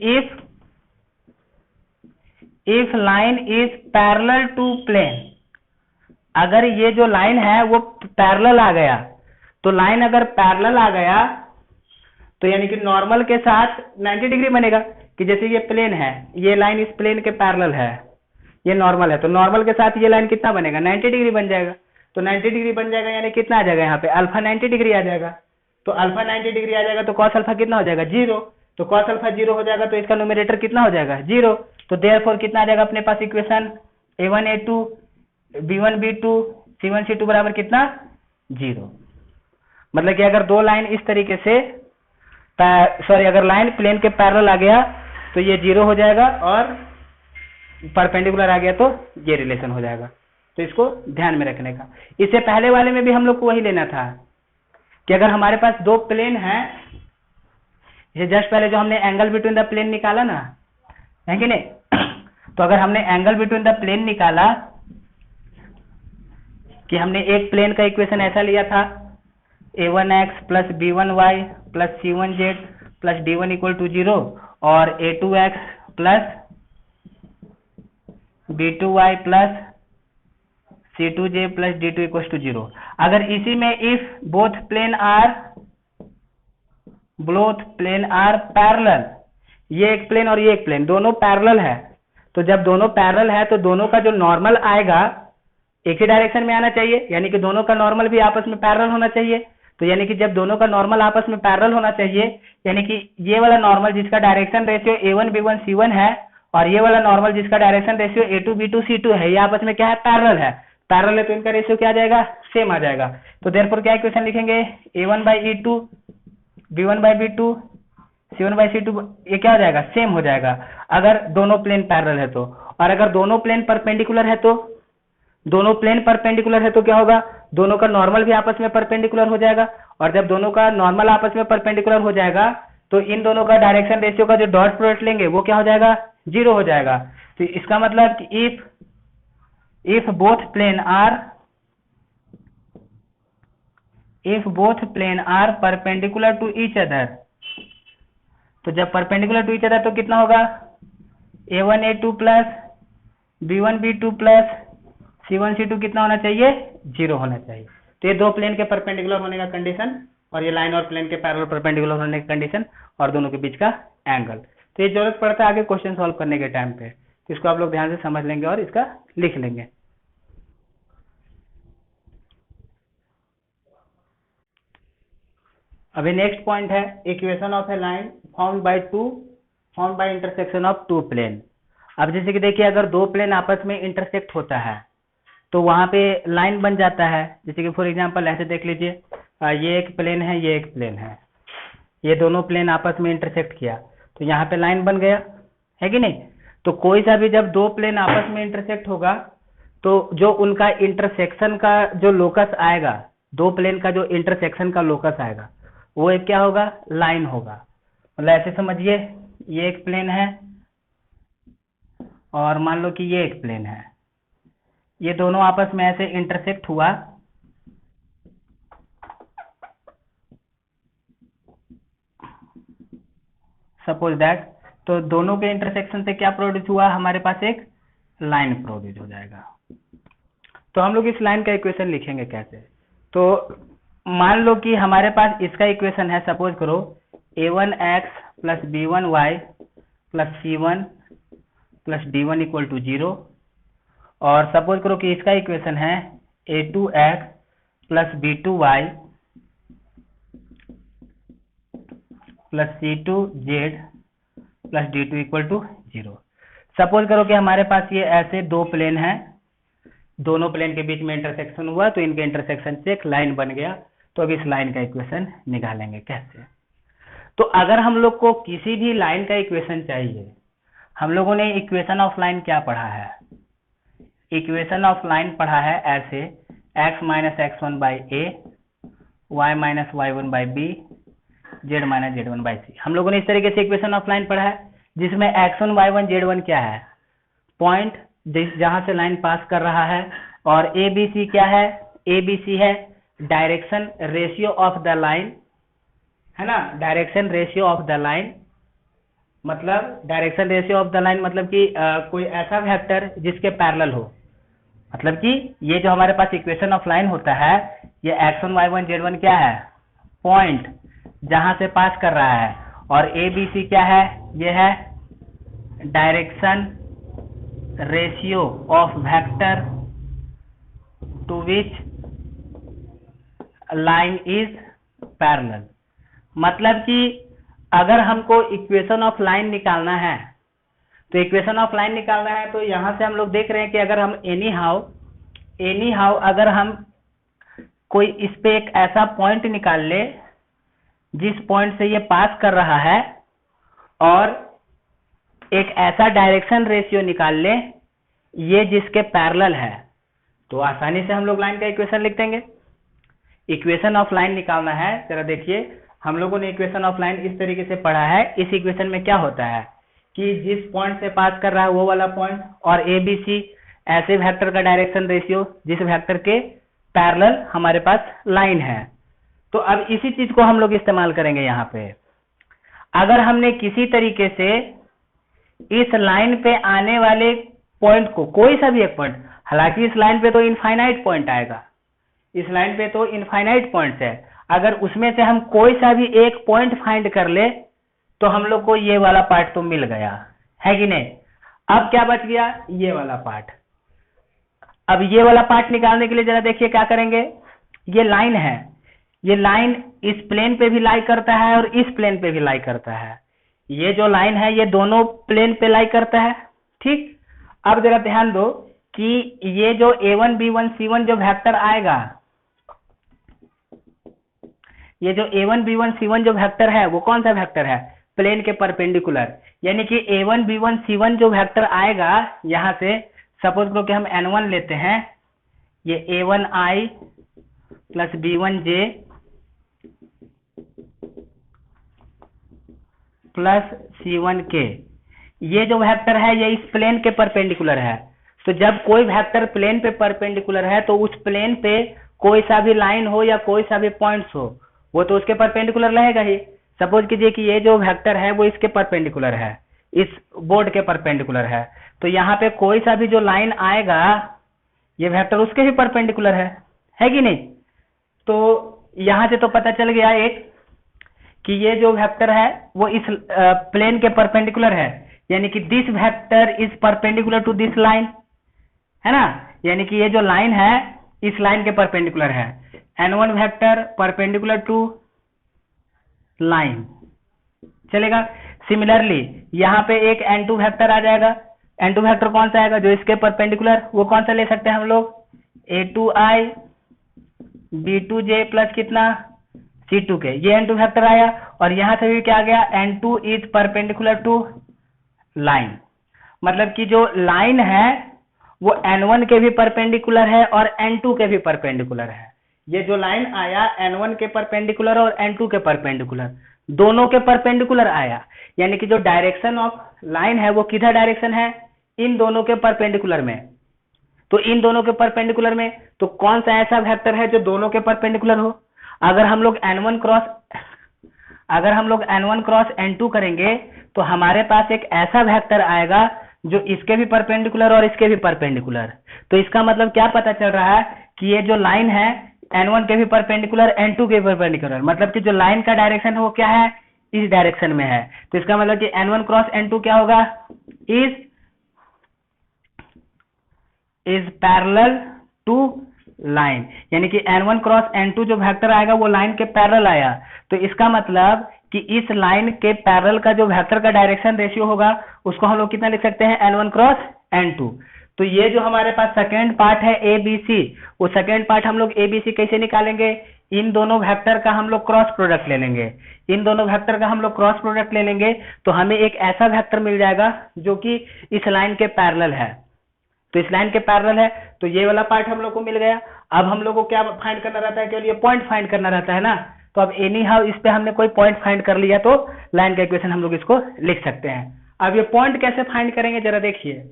if line is parallel to plane, अगर ये जो लाइन है वो पैरेलल आ गया, तो लाइन अगर पैरेलल आ गया तो यानी कि नॉर्मल के साथ 90 डिग्री बनेगा, कि जैसे ये प्लेन है, ये लाइन इस प्लेन के पैरेलल है, ये नॉर्मल है, तो नॉर्मल के साथ ये लाइन कितना बनेगा, 90 डिग्री बन जाएगा। तो 90 डिग्री बन जाएगा यानी कितना आ जाएगा यहाँ पे, अल्फा 90 डिग्री आ जाएगा। तो अल्फा 90 डिग्री आ जाएगा तो कॉस अल्फा कितना हो जाएगा, 0। तो कॉस अल्फा 0 हो जाएगा तो इसका न्यूमरेटर कितना हो जाएगा, 0। तो देयरफॉर कितना आ जाएगा अपने पास equation, A1 A2 B1 B2 C1 C2 बराबर कितना, 0। मतलब कि अगर दो लाइन इस तरीके से अगर लाइन प्लेन के पैरेलल आ गया तो ये 0 हो जाएगा और परपेंडिकुलर आ गया तो ये रिलेशन हो जाएगा। तो इसको ध्यान में रखने का। इससे पहले वाले में भी हम लोग को वही लेना था कि अगर हमारे पास दो प्लेन है, ये जस्ट पहले जो हमने एंगल बिटवीन द प्लेन निकाला ना, है कि नहीं, तो अगर हमने एंगल बिटवीन द प्लेन निकाला कि हमने एक प्लेन का इक्वेशन ऐसा लिया था, A1x plus B1y plus C1z plus D1 equal to 0 और A2x plus B2y plus C2j plus D2 equal to 0। अगर इसी में if both plane are parallel, ये एक प्लेन और ये एक प्लेन दोनों पैरेलल है, तो जब दोनों पैरेलल है तो दोनों का जो नॉर्मल आएगा एक ही डायरेक्शन में आना चाहिए, यानी कि दोनों का नॉर्मल भी आपस में पैरेलल होना चाहिए। तो यानी कि जब दोनों का नॉर्मल आपस में पैरेलल होना चाहिए, यानी कि ये वाला नॉर्मल जिसका direction ratio A1 B1 C1 है और ये वाला नॉर्मल जिसका direction ratio A2 B2 C2 है, ये आपस में क्या है, पैरेलल है। पैरेलल है तो इनका रेशियो क्या आ जाएगा, सेम आ जाएगा। तो देयरफॉर क्या इक्वेशन लिखेंगे, A1 by E2 B1 by B2 C1 by C2, ये क्या हो जाएगा, सेम हो जाएगा अगर दोनों प्लेन पैरेलल है तो। और अगर दोनों प्लेन परपेंडिकुलर है तो, दोनों प्लेन परपेंडिकुलर है तो क्या होगा, दोनों का नॉर्मल भी आपस में परपेंडिकुलर हो जाएगा, और जब दोनों का नॉर्मल आपस में परपेंडिकुलर हो जाएगा तो इन दोनों का डायरेक्शन रेशियो का जो डॉट प्रोडक्ट लेंगे वो क्या हो जाएगा, 0 हो जाएगा। तो इसका मतलब कि if both plane are perpendicular to each other, तो जब परपेंडिकुलर टू ईच अदर तो कितना होगा, A1 A2 plus B1 B2 plus C1 C2 कितना होना चाहिए, 0 होना चाहिए। तो ये दो प्लेन के परपेंडिकुलर होने का कंडीशन, और ये लाइन और प्लेन के पैरेलल परपेंडिकुलर होने का कंडीशन, और दोनों के बीच का एंगल। तो ये जरूरत पड़ता है आगे क्वेश्चन सॉल्व करने के टाइम पे, तो इसको आप लोग ध्यान से समझ लेंगे और इसका लिख लेंगे। अभी नेक्स्ट पॉइंट है equation of a line formed by intersection of two plane. अब जैसे कि देखिए अगर दो प्लेन आपस में इंटरसेक्ट होता है तो वहां पे लाइन बन जाता है। जैसे कि फॉर एग्जांपल ऐसे देख लीजिए, ये एक प्लेन है, ये एक प्लेन है, ये दोनों प्लेन आपस में इंटरसेक्ट किया तो यहाँ पे लाइन बन गया, है कि नहीं। तो कोई सा भी जब दो प्लेन आपस में इंटरसेक्ट होगा तो जो उनका इंटरसेक्शन का जो लोकस आएगा, दो प्लेन का जो इंटरसेक्शन का लोकस आएगा वो एक क्या होगा, लाइन होगा। मतलब ऐसे समझिए, ये एक प्लेन है और मान लो कि ये एक प्लेन है, ये दोनों आपस में ऐसे इंटरसेक्ट हुआ, सपोज दैट, तो दोनों के इंटरसेक्शन से क्या प्रोड्यूस हुआ, हमारे पास एक लाइन प्रोड्यूस हो जाएगा। तो हम लोग इस लाइन का इक्वेशन लिखेंगे कैसे, तो मान लो कि हमारे पास इसका इक्वेशन है, सपोज करो a1x plus b1y plus c1 plus d1 equal to 0, और सपोज करो कि इसका इक्वेशन है a2x plus b2y plus c2z plus d2 equal to 0। Suppose करो कि हमारे पास ये ऐसे दो प्लेन हैं, दोनों प्लेन के बीच में इंटरसेक्शन हुआ तो इनके इंटरसेक्शन से एक लाइन बन गया। तो अब इस लाइन का इक्वेशन निकालेंगे कैसे। तो अगर हम लोग को किसी भी लाइन का इक्वेशन चाहिए, हम लोगों ने इक्वेशन ऑफ लाइन क्या पढ़ा है, इक्वेशन ऑफ लाइन पढ़ा है ऐसे x minus x1 by A, y minus y1 by B, z minus z1 by C. हम लोगों ने इस तरीके से इक्वेशन ऑफ लाइन पढ़ा है जिसमें x1 y1 z1 क्या है, पॉइंट जहां से लाइन पास कर रहा है, और ए बी सी क्या है, ए बी सी है direction ratio of the line, है ना, direction ratio of the line. मतलब direction ratio of the line मतलब कि कोई ऐसा वेक्टर जिसके पैरेलल हो, मतलब कि ये जो हमारे पास इक्वेशन ऑफ लाइन होता है, ये x1 y1 z1 क्या है, पॉइंट जहां से पास कर रहा है, और ए बी सी क्या है, ये है direction ratio of vector to which line is parallel. मतलब कि अगर हमको इक्वेशन ऑफ लाइन निकालना है, तो इक्वेशन ऑफ लाइन निकालना है तो यहां से हम लोग देख रहे हैं कि अगर हम एनी हाउ अगर हम कोई इस पे एक ऐसा पॉइंट निकाल ले जिस पॉइंट से ये पास कर रहा है, और एक ऐसा डायरेक्शन रेशियो निकाल ले ये जिसके पैरेलल है, तो आसानी से हम लोग लाइन का इक्वेशन लिख देंगे। इक्वेशन ऑफ लाइन निकालना है, जरा देखिए हम लोगों ने इक्वेशन ऑफ लाइन इस तरीके से पढ़ा है। इस इक्वेशन में क्या होता है कि जिस पॉइंट से पास कर रहा है वो वाला पॉइंट, और ए बी सी ऐसे वेक्टर का डायरेक्शन रेशियो जिस वेक्टर के पैरेलल हमारे पास लाइन है। तो अब इसी चीज को हम लोग इस्तेमाल करेंगे यहाँ पे। अगर हमने किसी तरीके से इस लाइन पे आने वाले पॉइंट को, कोई सा भी एक पॉइंट, हालांकि इस लाइन पे तो इनफाइनाइट पॉइंट आएगा, इस लाइन पे तो इनफाइनाइट पॉइंट है, अगर उसमें से हम कोई सा भी एक पॉइंट फाइंड कर ले तो हम लोग को ये वाला पार्ट तो मिल गया, है कि नहीं। अब क्या बच गया, ये वाला पार्ट। अब ये वाला पार्ट निकालने के लिए जरा देखिए क्या करेंगे, ये लाइन है, ये लाइन इस प्लेन पे भी लाई करता है और इस प्लेन पे भी लाई करता है। ये जो लाइन है ये दोनों प्लेन पे लाई करता है, ठीक। अब जरा ध्यान दो कि ये जो a1 b1 c1 जो वेक्टर आएगा, ये जो a1 b1 c1 जो वेक्टर है वो कौन सा वेक्टर है, प्लेन के परपेंडिकुलर। यानी कि a1 b1 c1 जो वेक्टर आएगा यहां से, सपोज करो कि हम n1 लेते हैं, ये a1i plus b1j plus c1k, ये जो वेक्टर है ये इस प्लेन के परपेंडिकुलर है। तो जब कोई वेक्टर प्लेन पे परपेंडिकुलर है तो उस प्लेन पे कोई सा भी लाइन हो या कोई सा भी पॉइंट्स हो वो तो उसके परपेंडिकुलर रहेगा ही। सपोज कीजिए कि ये जो वेक्टर है वो इसके परपेंडिकुलर है, इस बोर्ड के परपेंडिकुलर है, तो यहाँ पे कोई सा भी जो लाइन आएगा ये वेक्टर उसके भी परपेंडिकुलर है कि नहीं। तो यहां से तो पता चल गया एक कि ये जो वेक्टर है वो इस प्लेन के परपेंडिकुलर है, यानी कि this vector is perpendicular to this line, है ना। यानी कि ये जो लाइन है इस लाइन के परपेंडिकुलर है, n1 vector perpendicular to line, चलेगा। सिमिलरली यहाँ पे एक n2 वेक्टर आ जाएगा, n2 वेक्टर कौन सा आएगा, जो इसके परपेंडिकुलर, वो कौन सा ले सकते हैं हम लोग, a2i b2j प्लस कितना C2 के, ये N2 वेक्टर आया और यहाँ से भी क्या आ गया, N2 is perpendicular to line. मतलब कि जो लाइन है वो N1 के भी परपेंडिकुलर है और N2 के भी परपेंडिकुलर है। ये जो लाइन आया N1 के परपेंडिकुलर और N2 के परपेंडिकुलर, दोनों के परपेंडिकुलर आया, यानी कि जो डायरेक्शन ऑफ लाइन है वो किधर डायरेक्शन है, इन दोनों के परपेंडिकुलर में। तो इन दोनों के परपेंडिकुलर में तो कौन सा ऐसा वेक्टर है जो दोनों के परपेंडिकुलर हो। अगर हम लोग N1 क्रॉस N2 करेंगे तो हमारे पास एक ऐसा वेक्टर आएगा जो इसके भी परपेंडिकुलर और इसके भी परपेंडिकुलर। तो इसका मतलब क्या पता चल रहा है कि ये जो लाइन है N1 के भी परपेंडिकुलर, N2 के भी परपेंडिकुलर, मतलब कि जो लाइन का डायरेक्शन है वो क्या है, इस डायरेक्शन में है। तो इसका मतलब कि N1 क्रॉस N2 क्या होगा, इज पैरेलल टू लाइन, यानी कि N1 क्रॉस N2 जो वेक्टर आएगा वो लाइन के पैरेलल आया। तो इसका मतलब कि इस लाइन के पैरेलल का जो वेक्टर का डायरेक्शन रेशियो होगा उसको हम लोग कितना लिख सकते हैं, N1 क्रॉस N2। तो ये जो हमारे पास सेकेंड पार्ट है ABC, वो सेकेंड पार्ट हम लोग ABC कैसे निकालेंगे, इन दोनों वेक्टर का हम लोग क्रॉस प्रोडक्ट ले लेंगे। इन दोनों वेक्टर का हम लोग क्रॉस प्रोडक्ट ले लेंगे तो हमें एक ऐसा वेक्टर मिल जाएगा जो कि इस लाइन के पैरेलल है। तो इस लाइन के पैरेलल है, तो ये वाला पार्ट हम लोग को मिल गया। अब हम लोग को क्या फाइंड करना रहता है, केवल ये पॉइंट फाइंड करना रहता है ना। तो अब एनी हाउ इस पे हमने कोई पॉइंट फाइंड कर लिया तो लाइन का इक्वेशन हम लोग इसको लिख सकते हैं। अब ये पॉइंट कैसे फाइंड करेंगे जरा देखिए।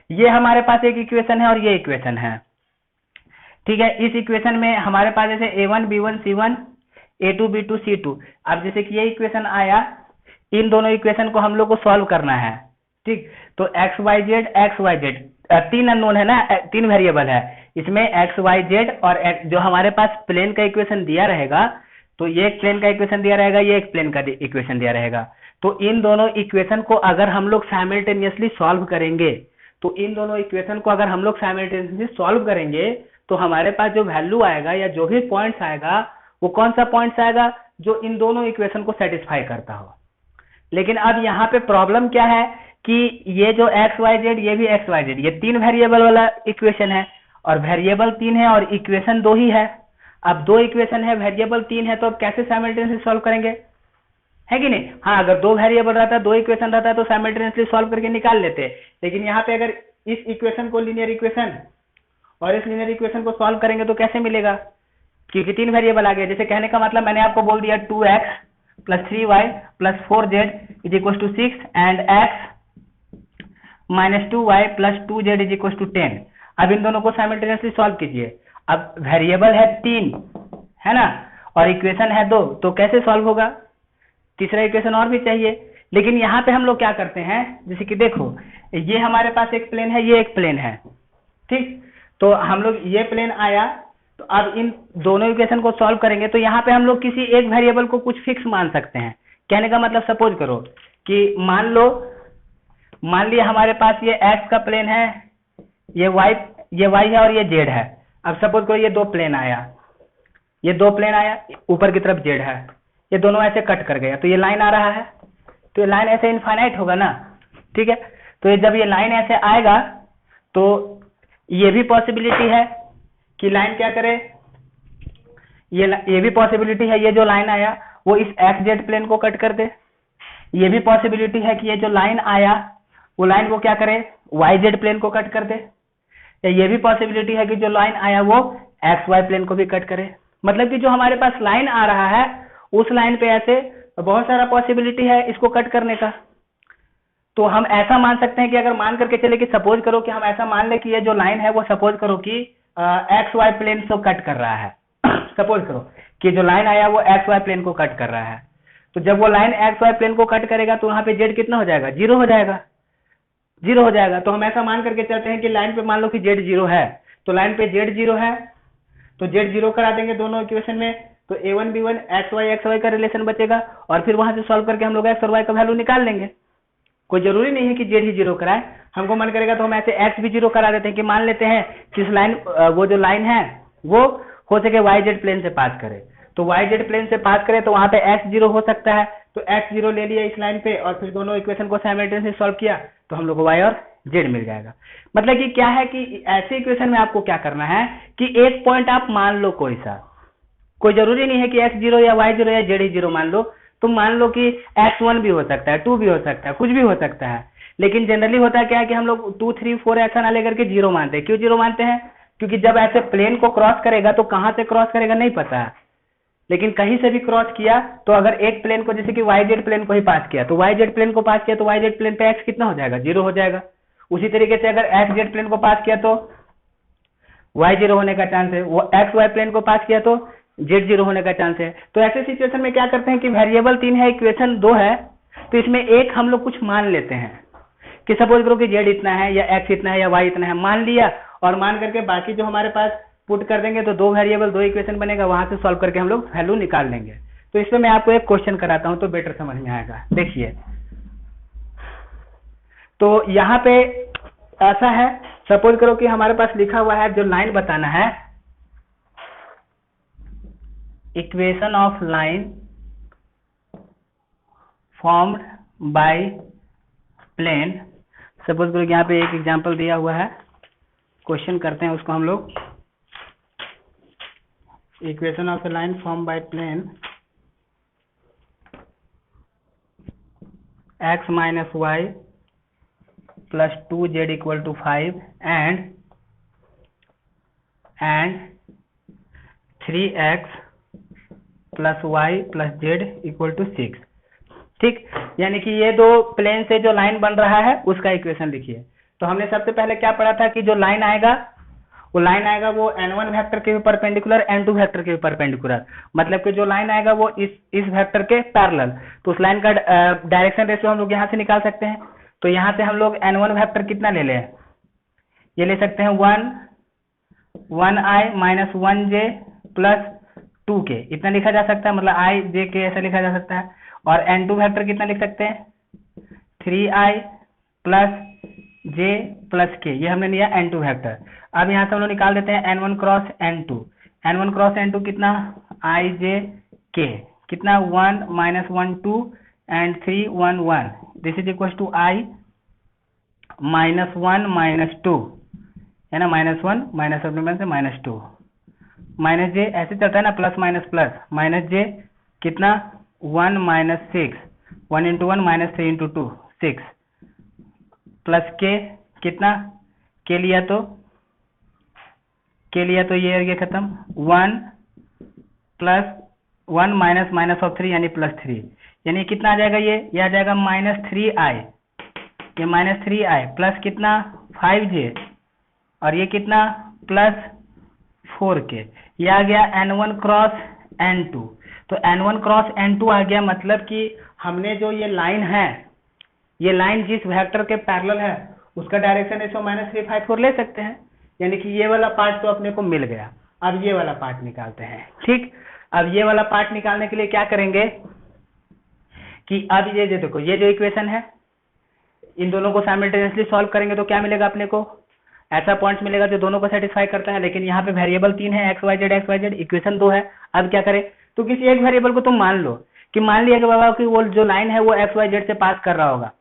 ये हमारे पास एक इक्वेशन है और ये इक्वेशन है, ठीक है। इस इक्वेशन में हमारे पास जैसे A1 B1 C1 A2 B2 C2, अब जैसे कि ये इक्वेशन आया, इन दोनों इक्वेशन को हम लोग को सॉल्व करना है, ठीक। तो XYZ तीन अननोन है ना, तीन वेरिएबल है इसमें, XYZ और जो हमारे पास प्लेन का इक्वेशन दिया रहेगा, तो ये एक प्लेन का इक्वेशन दिया रहेगा, ये एक प्लेन का इक्वेशन दिया रहेगा। तो इन दोनों इक्वेशन को अगर हम लोग साइमल्टेनियसली सॉल्व करेंगे, तो इन दोनों इक्वेशन को अगर हम लोग साइमल्टेनियसली सॉल्व करेंगे तो हमारे पास जो वैल्यू आएगा या जो भी पॉइंट्स आएगा वो कौन सा पॉइंट्स आएगा, जो इन दोनों इक्वेशन को सेटिस्फाई करता हो। लेकिन अब यहाँ पे प्रॉब्लम क्या है कि ये जो XYZ ये भी XYZ, ये तीन वेरिएबल वाला इक्वेशन है और वेरिएबल तीन है और इक्वेशन दो ही है। अब दो इक्वेशन है, वेरिएबल तीन है, तो अब कैसे साइमल्टेनियसली सॉल्व करेंगे, है कि नहीं। हाँ, अगर दो वेरिएबल रहता है, दो इक्वेशन रहता है तो साइमल्टेनियसली सॉल्व करके निकाल लेते। लेकिन यहाँ पे अगर इस इक्वेशन को लीनियर इक्वेशन और इस लीनियर इक्वेशन को सॉल्व करेंगे तो कैसे मिलेगा, क्योंकि तीन वेरिएबल आ गए। जैसे कहने का मतलब मैंने आपको बोल दिया 2x + 3y + 4z = 6 and x - 2y + 2z = 10। अब इन दोनों को साइमल्टेनियसली सॉल्व कीजिए। अब वेरिएबल है तीन, है ना, और इक्वेशन है दो, तो कैसे सॉल्व होगा, तीसरा इक्वेशन और भी चाहिए। लेकिन यहाँ पे हम लोग क्या करते हैं, जैसे कि देखो ये हमारे पास एक प्लेन है, ये एक प्लेन है, ठीक। तो हम लोग ये प्लेन आया, तो अब इन दोनों इक्वेशन को सॉल्व करेंगे तो यहाँ पे हम लोग किसी एक वेरिएबल को कुछ फिक्स मान सकते हैं। कहने का मतलब सपोज करो कि मान लिया हमारे पास ये x का प्लेन है, ये y है और ये z है। अब सपोज करो ये दो प्लेन आया, ये दो प्लेन आया, ऊपर की तरफ z है, ये दोनों ऐसे कट कर गया तो ये लाइन आ रहा है, तो ये लाइन ऐसे इनफाइनाइट होगा ना, ठीक है। तो ये जब ये लाइन ऐसे आएगा तो ये भी पॉसिबिलिटी है कि लाइन क्या करे, ये भी पॉसिबिलिटी है ये जो लाइन आया वो इस XZ प्लेन को कट कर दे। ये भी पॉसिबिलिटी है कि ये जो लाइन आया वो लाइन को क्या करे, YZ प्लेन को कट कर दे। ये भी पॉसिबिलिटी है कि जो लाइन आया वो XY प्लेन को भी कट करे। मतलब कि जो हमारे पास लाइन आ रहा है उस लाइन पे ऐसे बहुत सारा पॉसिबिलिटी है इसको कट करने का। तो हम ऐसा मान सकते हैं कि अगर मान करके चले कि सपोज करो कि हम ऐसा मान ले कि ये जो लाइन है वो सपोज करो कि XY प्लेन को कट कर रहा है। सपोज करो कि जो लाइन आया वो XY प्लेन को कट कर रहा है, तो जब वो लाइन XY प्लेन को कट करेगा तो वहां पे Z कितना हो जाएगा, 0 हो जाएगा, 0 हो जाएगा। तो हम ऐसा मान करके चलते हैं कि लाइन पे मान लो कि Z 0 है, तो लाइन पे Z 0 है तो Z 0 करा देंगे दोनों इक्वेशन में, तो A1 B1 XY का रिलेशन बचेगा और फिर वहां से सॉल्व करके हम लोग x और y का वैल्यू निकाल लेंगे। कोई जरूरी नहीं है कि Z ही 0 कराए, हमको मन करेगा तो हम ऐसे x भी 0 करा देते हैं कि मान लेते हैं कि इस लाइन वो जो लाइन है वो हो सके YZ प्लेन से पास करे, तो YZ प्लेन से पास करे तो वहां पे x 0 हो सकता है, तो x 0 ले लिया इस लाइन पे और फिर दोनों इक्वेशन को साइमल्टेनियसली सॉल्व किया तो हम लोग को y और z मिल जाएगा। मतलब कि क्या है कि ऐसे इक्वेशन में आपको क्या करना है कि एक पॉइंट आप मान लो कोई सा, कोई जरूरी नहीं है कि x0 या y0 या z0 मान लो, तुम मान लो कि x1 भी हो सकता है, 2 भी हो सकता है, कुछ भी हो सकता है। लेकिन जनरली होता है क्या है कि हम लोग 2 3 4 ऐसा ना लेकर के 0 मानते हैं। क्यों 0 मानते हैं? क्योंकि जब ऐसे प्लेन को क्रॉस करेगा तो कहाँ से क्रॉस करेगा नहीं पता है, लेकिन कहीं से भी क्रॉस किया तो अगर एक प्लेन को, जैसे कि YZ प्लेन को ही पास किया, तो YZ प्लेन को पास किया तो YZ प्लेन पे x कितना हो जाएगा? 0 हो जाएगा। उसी तरीके से अगर XZ प्लेन को पास किया तो y 0 होने का चांस है, वो XY प्लेन को पास किया तो Z 0 होने का चांस है। तो ऐसे सिचुएशन में क्या करते हैं कि वेरिएबल 3 है, इक्वेशन 2 है, तो इसमें एक हम लोग कुछ मान लेते हैं कि सपोज करो कि Z इतना है या X इतना है या Y इतना है, मान लिया, और मान करके बाकी जो हमारे पास पुट कर देंगे तो 2 वेरिएबल 2 इक्वेशन बनेगा, वहां से सॉल्व करके हम लोग वैल्यू निकाल लेंगे। तो इसमें मैं आपको एक क्वेश्चन कराता हूं तो बेटर समझ में आएगा। देखिए, तो यहाँ पे ऐसा है, सपोज करो कि हमारे पास लिखा हुआ है, जो लाइन बताना है, equation of line formed by plane. Suppose करो कि यहाँ पे एक एग्जांपल दिया हुआ है, क्वेश्चन करते हैं उसको हम लोग। Equation of a line form by plane x minus y plus 2z equal to 5 and 3x plus y plus z equal to 6। ठीक, यानी कि ये दो प्लेन से जो लाइन बन रहा है उसका इक्वेशन लिखिए। तो हमने सबसे पहले क्या पढ़ा था कि जो लाइन आएगा वो n1 वेक्टर के भी परपेंडिकुलर, n2 वेक्टर के भी परपेंडिकुलर, मतलब कि जो लाइन आएगा वो इस वेक्टर के पैरेलल। तो उस लाइन का डायरेक्शन रेशियो हम लोग यहाँ से निकाल सकते हैं। तो यहाँ से हम लोग n1 वेक्टर कितना ले लें, ये ले सकते हैं 1i minus 1j plus 2k, इतना लिखा जा सकता है, मतलब i j k ऐसा लिखा जा सकता है। और n2 वेक्टर कितना लिख सकते हैं, 3i plus j plus k, ये हमने लिया n2 वेक्टर। अब यहाँ से हम लोग निकाल देते हैं n1 cross n2, n1 cross n2 कितना, i j k, कितना 1 minus 1 2 and 3 1 1, this is equal to i minus 1 minus 2, है ना, माइनस 1 माइनस सप्लीमेंट से माइनस 2, माइनस जे ऐसे चलता है ना, plus minus plus, minus j कितना 1 minus 6, 1 into 1 minus 3 into 2 6, plus k कितना, के लिया तो ये खत्म, 1 प्लस 1 माइनस माइनस ऑफ 3 यानी प्लस 3, यानी कितना आ जाएगा, ये आ जाएगा माइनस 3i, ये माइनस 3i प्लस कितना 5j, और ये कितना प्लस 4k, ये आ गया n1 क्रॉस n2। तो n1 क्रॉस n2 आ गया, मतलब कि हमने जो ये लाइन है, ये लाइन जिस वेक्टर के पैरेलल है उसका डायरेक्शन रेशियो -354 ले सकते हैं, यानी कि ये वाला पार्ट तो अपने को मिल गया। अब ये वाला पार्ट निकालते हैं। ठीक, अब ये वाला पार्ट निकालने के लिए क्या करेंगे कि अब ये देखो, ये जो इक्वेशन है, इन दोनों को साइमल्टेनियसली सॉल्व करेंगे तो क्या मिलेगा अपने को, ऐसा पॉइंट मिलेगा जो दोनों को सेटिस्फाई करता है। लेकिन यहाँ पे वेरिएबल 3 है, एक्स वाई जेड, इक्वेशन 2 है। अब क्या करें, तो किसी एक वेरिएबल को तुम मान लो कि मान लिया कि बाबा कि वो जो लाइन है वो एक्स वाई जेड से पास कर रहा होगा।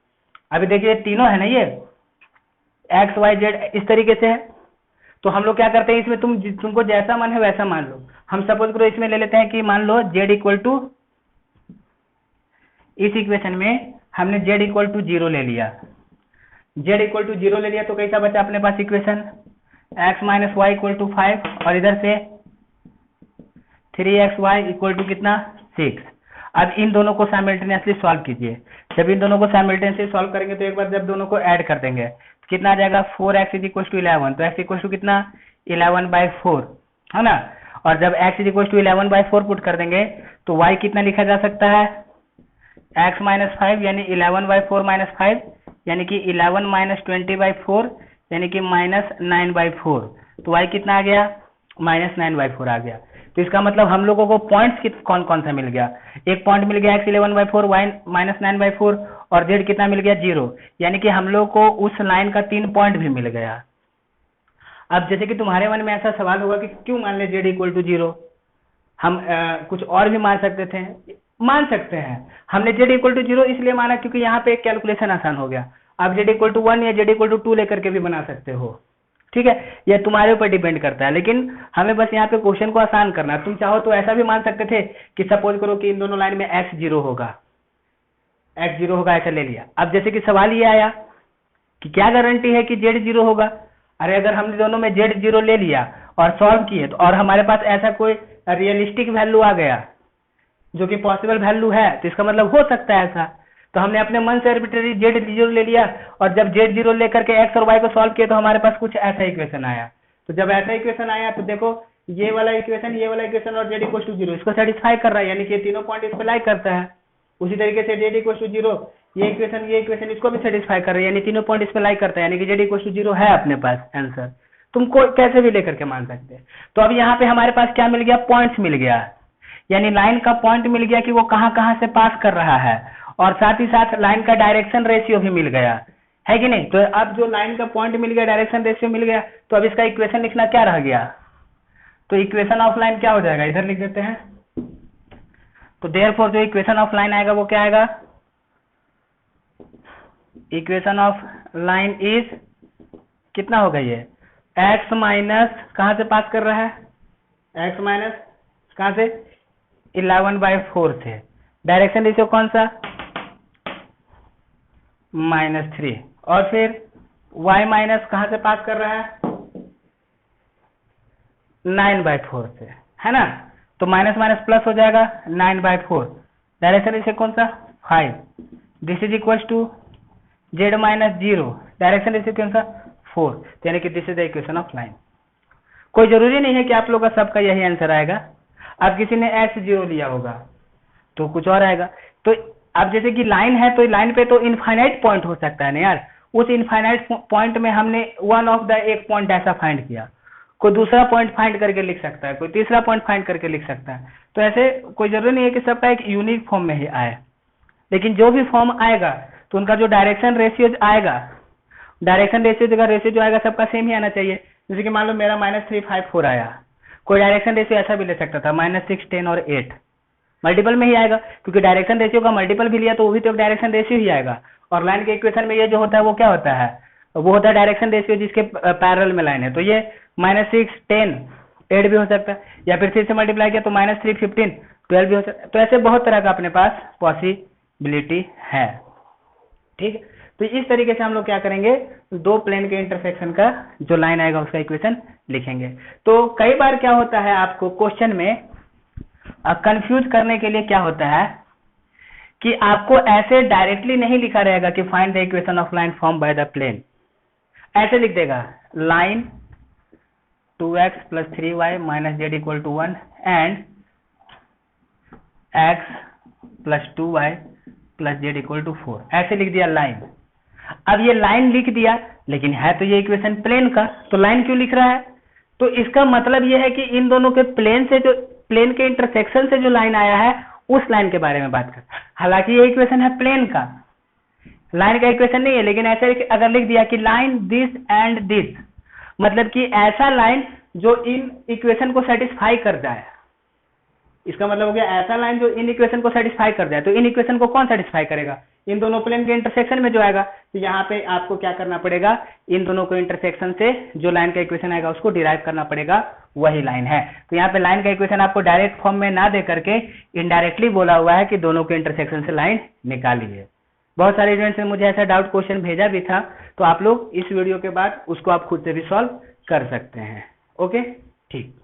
अभी देखिए तीनों है ना, ये एक्स वाई जेड इस तरीके से है, तो हम लोग क्या करते हैं, इसमें तुमको जैसा मन है वैसा मान लो। हम सपोज करो इसमें ले लेते हैं कि मान लो जेड इक्वल टू, इस इक्वेशन में हमने जेड इक्वल टू 0 ले लिया, जेड इक्वल टू 0 ले लिया, तो कैसा बचा अपने पास equation, X minus Y equal to 5, और इधर से 3xy इक्वल टू कितना 6। अब इन दोनों को साइमल्टेनियसली सॉल्व कीजिए। जब इन दोनों को साइमल्टेनियसली सॉल्व करेंगे तो एक बार जब दोनों को ऐड कर देंगे तो कितना आ जाएगा, 4x इज इक्वल टू 11, तो x इक्वल टू कितना 11/4, है ना। और जब x is equal to 11/4 put कर देंगे तो y कितना लिखा जा सकता है, x माइनस 5 यानी 11/4 माइनस 5, यानी कि 11 माइनस 20/4 यानी कि -9/4, तो y कितना आ गया, -9/4 आ गया। तो इसका मतलब हम लोगों को पॉइंट्स कौन कौन सा मिल गया, एक पॉइंट मिल गया x 11/4, y -9/4, और z कितना मिल गया 0, यानी कि हम लोग को उस लाइन का 3 पॉइंट भी मिल गया। अब जैसे कि तुम्हारे मन में ऐसा सवाल होगा कि क्यों मान ले z इक्वल टू 0, हम कुछ और भी मान सकते थे, मान सकते हैं। हमने z इक्वल टू 0 इसलिए माना क्योंकि यहाँ पे एक कैलकुलेशन आसान हो गया। आप z इक्वल टू 1 या z इक्वल टू 2 लेकर के भी बना सकते हो, ठीक है, ये तुम्हारे ऊपर डिपेंड करता है, लेकिन हमें बस यहाँ पे क्वेश्चन को आसान करना है। तुम चाहो तो ऐसा भी मान सकते थे कि सपोज करो कि इन दोनों लाइन में x 0 होगा, x 0 होगा, ऐसा ले लिया। अब जैसे कि सवाल ये आया कि क्या गारंटी है कि z 0 होगा। अरे अगर हमने दोनों में z 0 ले लिया और सॉल्व किए तो, और हमारे पास ऐसा कोई रियलिस्टिक वैल्यू आ गया जो कि पॉसिबल वैल्यू है, तो इसका मतलब हो सकता है ऐसा। तो हमने अपने मन से आर्बिट्रेरी z 0 ले लिया, और जब z 0 लेकर के x और y को सॉल्व किए तो हमारे पास कुछ ऐसा इक्वेशन आया। तो जब ऐसा इक्वेशन आया तो देखो ये वाला इक्वेशन और z इक्वल टू 0 इसको सेटिस्फाई कर रहा है, यानी कि ये तीनों पॉइंट इस पे लाई करता है। उसी तरीके से z इक्वल टू 0 ये इक्वेशन इसको भी सेटिस्फाई कर रही है, यानी तीनों पॉइंट इस पे लाई करता है, यानी कि z इक्वल टू 0 है अपने पास आंसर। तुमको कैसे भी लेकर के मान सकते हैं। तो अब यहाँ पे हमारे पास क्या मिल गया, पॉइंट्स मिल गया, यानी लाइन का पॉइंट मिल गया कि वो कहाँ कहाँ से पास कर रहा है, और साथ ही साथ लाइन का डायरेक्शन रेशियो भी मिल गया है कि नहीं। तो अब जो लाइन का पॉइंट मिल गया, डायरेक्शन रेशियो मिल गया, तो अब इसका इक्वेशन लिखना क्या रह गया, तो इक्वेशन ऑफ लाइन क्या हो जाएगा, इधर लिख देते हैं। तो देयरफॉर जो इक्वेशन ऑफ लाइन आएगा वो क्या आएगा, इक्वेशन ऑफ लाइन इज कितना होगा, ये x माइनस कहाँ से पास कर रहा है, x माइनस कहाँ से 11/4 से, डायरेक्शन रेशियो कौन सा -3, और फिर y माइनस कहाँ से पास कर रहा है 9/4 से, है ना। तो माइनस माइनस प्लस हो जाएगा 9/4, डायरेक्शन रेशियो कौन सा 5, this is equal to z minus 0, direction ratio कौन सा 4, यानी कि this is the equation of line. कोई जरूरी नहीं है कि आप लोग का सबका यही आंसर आएगा, अब किसी ने x 0 लिया होगा तो कुछ और आएगा। तो अब जैसे कि लाइन है तो लाइन पे तो इनफाइनाइट पॉइंट हो सकता है ना यार, उस इनफाइनाइट पॉइंट में हमने वन ऑफ द एक पॉइंट ऐसा फाइंड किया, कोई दूसरा पॉइंट फाइंड करके लिख सकता है, कोई तीसरा पॉइंट फाइंड करके लिख सकता है। तो ऐसे कोई जरूरी नहीं है कि सबका एक यूनिक फॉर्म में ही आए, लेकिन जो भी फॉर्म आएगा तो उनका जो डायरेक्शन रेशियो आएगा, डायरेक्शन रेशियो जो आएगा सबका सेम ही आना चाहिए। जैसे कि मान लो मेरा -354 आया, कोई डायरेक्शन रेशियो ऐसा भी ले सकता था -6 10 और 8, मल्टीपल में ही आएगा, क्योंकि डायरेक्शन रेशियो का मल्टीपल भी लिया तो वो भी तो डायरेक्शन रेशियो ही आएगा। और लाइन के इक्वेशन में ये जो होता है वो क्या होता है, वो होता है डायरेक्शन रेशियो जिसके पैरेलल में लाइन है। तो ये -6 10 8 भी हो सकता है, या फिर 3 से मल्टीप्लाई किया तो -3 15 12 भी हो सकता है। तो ऐसे बहुत तरह का अपने पास पॉसिबिलिटी है, ठीक। तो इस तरीके से हम लोग क्या करेंगे, दो प्लेन के इंटरसेक्शन का जो लाइन आएगा उसका इक्वेशन लिखेंगे। तो कई बार क्या होता है, आपको क्वेश्चन में कंफ्यूज करने के लिए क्या होता है कि आपको ऐसे डायरेक्टली नहीं लिखा रहेगा कि find the equation of line form by the plane, ऐसे लिख देगा line 2x + 3y - z = 1 and x + 2y + z = 4, ऐसे लिख दिया लाइन। अब ये लाइन लिख दिया, लेकिन है तो ये इक्वेशन प्लेन का, तो लाइन क्यों लिख रहा है, तो इसका मतलब ये है कि इन दोनों के प्लेन के इंटरसेक्शन से जो लाइन आया है उस लाइन के बारे में बात कर। हालांकि ये इक्वेशन है प्लेन का, लाइन का इक्वेशन नहीं है, लेकिन ऐसे अगर लिख दिया कि लाइन दिस एंड दिस, मतलब कि ऐसा लाइन जो इन इक्वेशन को सेटिस्फाई कर जाए, इसका मतलब हो गया ऐसा लाइन जो इन इक्वेशन को सेटिस्फाई कर जाए। तो इन इक्वेशन को कौन सेटिस्फाई करेगा, इन दोनों प्लेन के इंटरसेक्शन में जो आएगा। तो यहाँ पे आपको क्या करना पड़ेगा, इन दोनों को इंटरसेक्शन से जो लाइन का इक्वेशन आएगा उसको डिराइव करना पड़ेगा, वही लाइन है। तो यहाँ पे लाइन का इक्वेशन आपको डायरेक्ट फॉर्म में ना दे करके इनडायरेक्टली बोला हुआ है कि दोनों के इंटरसेक्शन से लाइन निकालिए। बहुत सारे स्टूडेंट्स ने मुझे ऐसा डाउट क्वेश्चन भेजा भी था, तो आप लोग इस वीडियो के बाद उसको आप खुद से भी सॉल्व कर सकते हैं। ओके, ठीक।